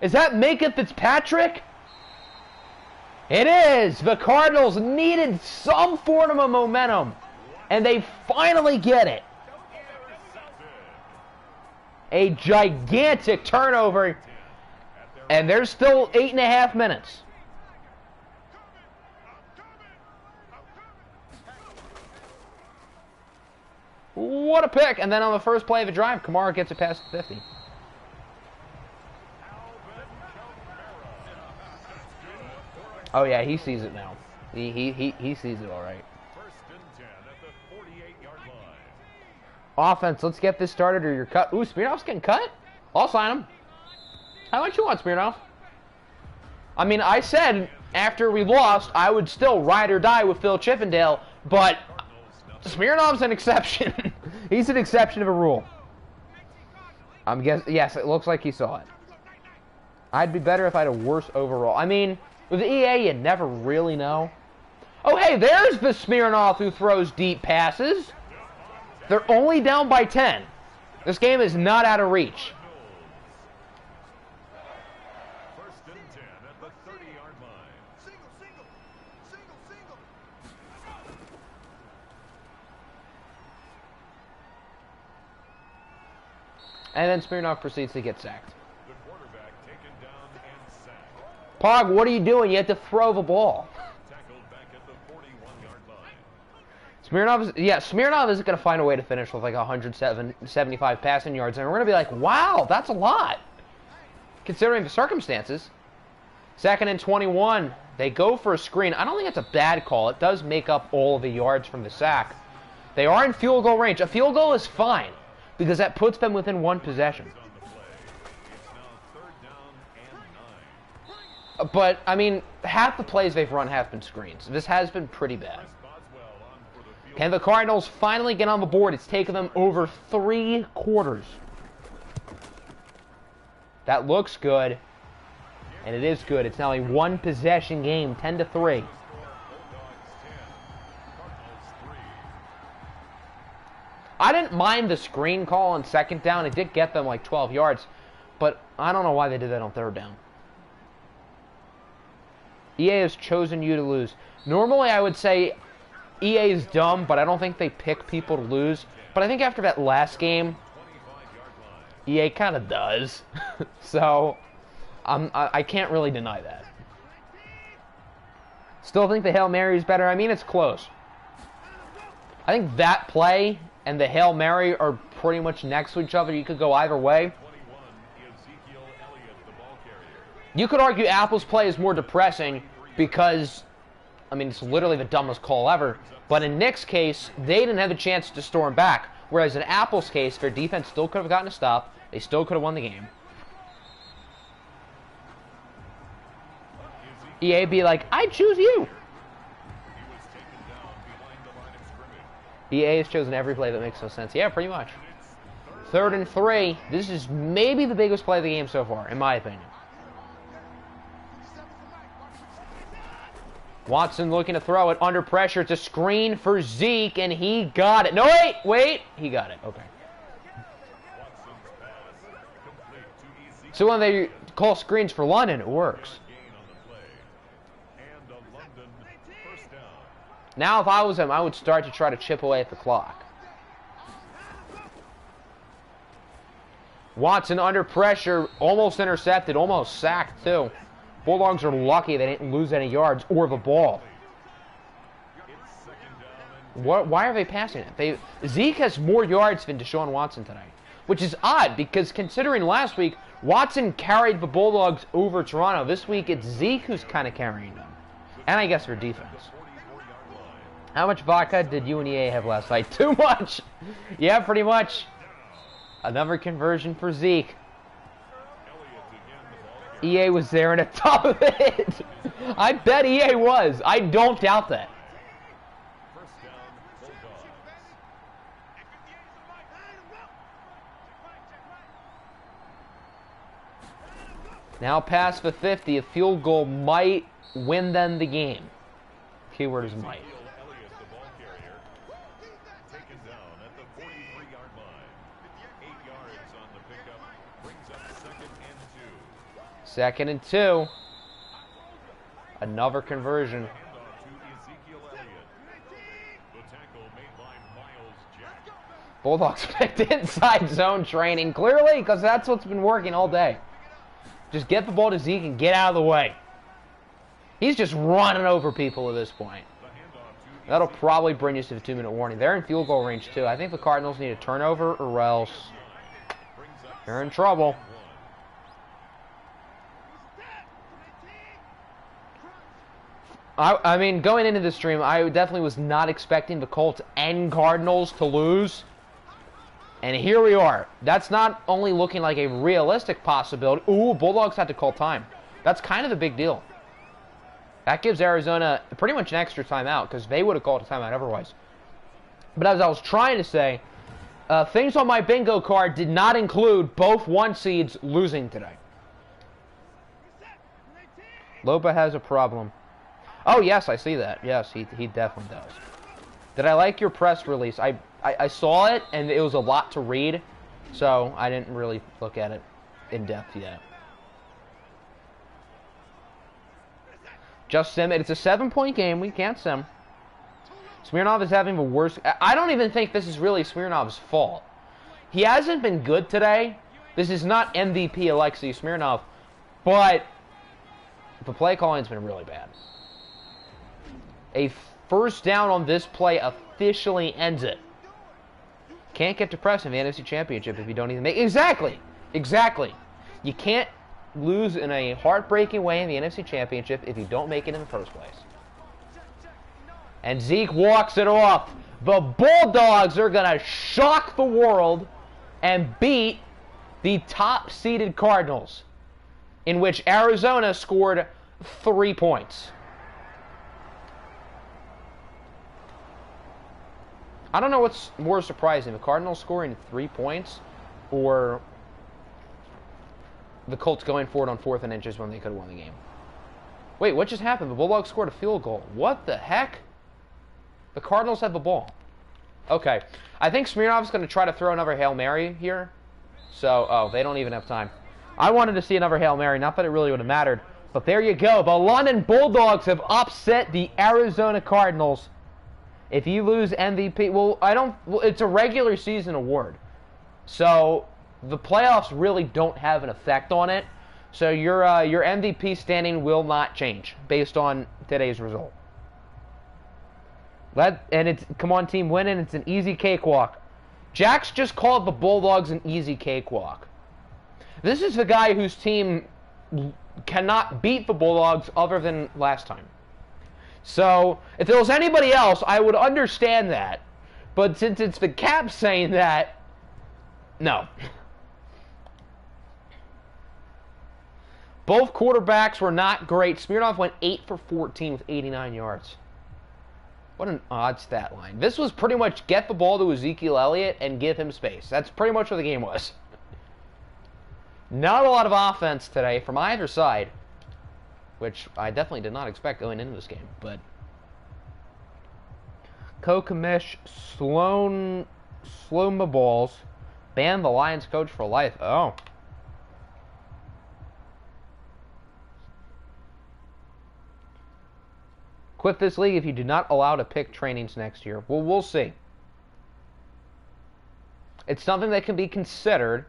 Is that Minka Fitzpatrick? It is! The Cardinals needed some form of momentum, and they finally get it. A gigantic turnover, and there's still 8.5 minutes. What a pick! And then on the first play of the drive, Kamara gets it past the 50. Oh yeah, he sees it now. He sees it all right. Offense, let's get this started or you're cut. Ooh, Smirnoff's getting cut? I'll sign him. How much you want, Smirnoff? I mean, I said after we lost, I would still ride or die with Phil Chippendale, but Smirnoff's an exception. He's an exception of a rule. I'm guessing, yes, it looks like he saw it. I'd be better if I had a worse overall. I mean, with EA, you never really know. Oh, hey, there's the Smirnoff who throws deep passes. They're only down by 10. This game is not out of reach. And then Smirnoff proceeds to get sacked. The quarterback taken down and sacked. Pog, what are you doing? You have to throw the ball. Tackled back at the 41-yard line. Smirnoff isn't going to find a way to finish with like 175 passing yards. And we're going to be like, wow, that's a lot, considering the circumstances. 2nd and 21. They go for a screen. I don't think it's a bad call. It does make up all of the yards from the sack. They are in field goal range. A field goal is fine, because that puts them within one possession. On the play. It's now 3rd down and 9. But, I mean, half the plays they've run have been screens. This has been pretty bad. Boswell on for the field. Can the Cardinals finally get on the board? It's taken them over 3 quarters. That looks good. And it is good. It's now a 1-possession game, 10-3. Bulldogs 10, Cardinals 3. I didn't mind the screen call on 2nd down. It did get them like 12 yards. But I don't know why they did that on 3rd down. EA has chosen you to lose. Normally I would say EA is dumb, but I don't think they pick people to lose. But I think after that last game, 25-yard line. EA kind of does. So I can't really deny that. Still think the Hail Mary is better. I mean, it's close. I think that play and the Hail Mary are pretty much next to each other. You could go either way. 21, Ezekiel Elliott, the ball carrier. You could argue Apple's play is more depressing because, I mean, it's literally the dumbest call ever. But in Nick's case, they didn't have a chance to storm back. Whereas in Apple's case, their defense still could have gotten a stop. They still could have won the game. EA be like, I choose you. He was taken down behind the line of scrimmage. EA has chosen every play that makes no sense. Yeah, pretty much. 3rd and 3. This is maybe the biggest play of the game so far, in my opinion. Watson looking to throw it under pressure. It's a screen for Zeke, and he got it. No, wait. He got it. Okay. Watson's pass complete to Ezekiel. So when they call screens for London, it works. Gain on the play. And a London first down. Now, if I was him, I would start to try to chip away at the clock. Watson under pressure, almost intercepted, almost sacked too. Bulldogs are lucky they didn't lose any yards or the ball. It's 2nd down and Why are they passing it? Zeke has more yards than Deshaun Watson tonight, which is odd because considering last week, Watson carried the Bulldogs over Toronto. This week, it's Zeke who's kind of carrying them. And I guess their defense. 44-yard line. How much vodka did you and EA have last night? Too much! Yeah, pretty much. Another conversion for Zeke. Elliott again, the ball carrier. EA was there in a top of it. I bet EA was. I don't doubt that. First down, Bulldogs. Now past the 50, a field goal might win them the game. Keyword is might. Ezekiel Elliott, the ball carrier. Taken down at the 43-yard line. 8 yards on the pickup. Brings up 2nd and 2. 2nd and 2. Another conversion. Handoff to Ezekiel Elliott. The tackle made by Miles Jack. Bulldogs picked inside zone training, clearly, because that's what's been working all day. Just get the ball to Zeke and get out of the way. He's just running over people at this point. The handoff to That'll probably bring us to the 2-minute warning. They're in field goal range, too. I think the Cardinals need a turnover or else brings up they're in trouble. 1. I mean, going into this stream, I definitely was not expecting the Colts and Cardinals to lose. And here we are. That's not only looking like a realistic possibility. Ooh, Bulldogs had to call time. That's kind of the big deal. That gives Arizona pretty much an extra timeout because they would have called a timeout otherwise. But as I was trying to say, things on my bingo card did not include both 1 seeds losing today. Loba has a problem. Oh, yes, I see that. Yes, he definitely does. Did I like your press release? I saw it, and it was a lot to read, so I didn't really look at it in depth yet. Just sim it. It's a 7-point game. We can't sim. Smirnov is having the worst... I don't even think this is really Smirnov's fault. He hasn't been good today. This is not MVP Alexei Smirnov. But the play calling's been really bad. A first down on this play officially ends it. Can't get depressed in the NFC Championship if you don't even make... Exactly! Exactly. You can't lose in a heartbreaking way in the NFC Championship if you don't make it in the first place. And Zeke walks it off. The Bulldogs are going to shock the world and beat the top-seeded Cardinals, in which Arizona scored 3 points. I don't know what's more surprising, the Cardinals scoring 3 points or the Colts going for it on 4th and inches when they could have won the game. Wait, what just happened? The Bulldogs scored a field goal. What the heck? The Cardinals have the ball. Okay. I think Smirnov's going to try to throw another Hail Mary here. So, oh, they don't even have time. I wanted to see another Hail Mary. Not that it really would have mattered. But there you go. The London Bulldogs have upset the Arizona Cardinals. If you lose MVP, well, it's a regular season award. So, the playoffs really don't have an effect on it. So, your MVP standing will not change based on today's result. Come on, team, winning. It's an easy cakewalk. Jax just called the Bulldogs an easy cakewalk. This is the guy whose team cannot beat the Bulldogs other than last time. So, if there was anybody else, I would understand that. But since it's the Caps saying that, no. Both quarterbacks were not great. Smirnov went 8 for 14 with 89 yards. What an odd stat line. This was pretty much get the ball to Ezekiel Elliott and give him space. That's pretty much what the game was. Not a lot of offense today from either side, which I definitely did not expect going into this game. But Kokamish, Sloma balls, ban the Lions coach for life. Oh. Quit this league if you do not allow to pick trainings next year. Well, we'll see. It's something that can be considered,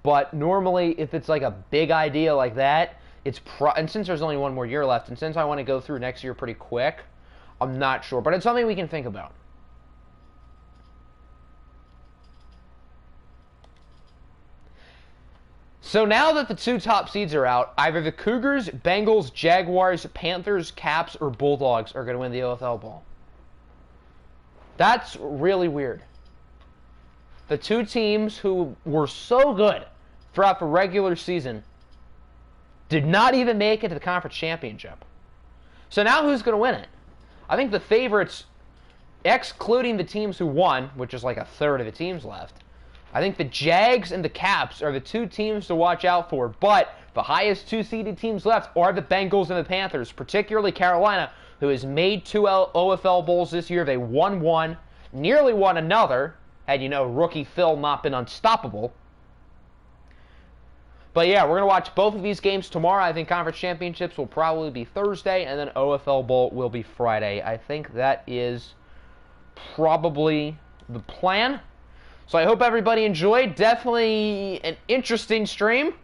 but normally if it's like a big idea like that, and since there's only one more year left, and since I want to go through next year pretty quick, I'm not sure. But it's something we can think about. So now that the 2 top seeds are out, either the Cougars, Bengals, Jaguars, Panthers, Caps, or Bulldogs are going to win the OFL ball. That's really weird. The 2 teams who were so good throughout the regular season did not even make it to the conference championship. So now who's going to win it? I think the favorites, excluding the teams who won, which is like a third of the teams left, I think the Jags and the Caps are the 2 teams to watch out for, but the highest 2 seeded teams left are the Bengals and the Panthers, particularly Carolina, who has made 2 OFL bowls this year. They won one, nearly won another, had, rookie Phil not been unstoppable. But yeah, we're going to watch both of these games tomorrow. I think conference championships will probably be Thursday, and then OFL bowl will be Friday. I think that is probably the plan. So I hope everybody enjoyed. Definitely an interesting stream.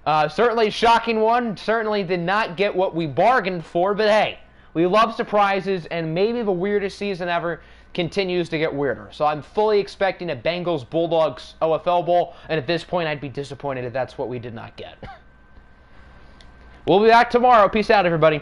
Certainly a shocking one. Certainly did not get what we bargained for. But hey, we love surprises. And maybe the weirdest season ever continues to get weirder. So I'm fully expecting a Bengals-Bulldogs OFL Bowl. And at this point, I'd be disappointed if that's what we did not get. We'll be back tomorrow. Peace out, everybody.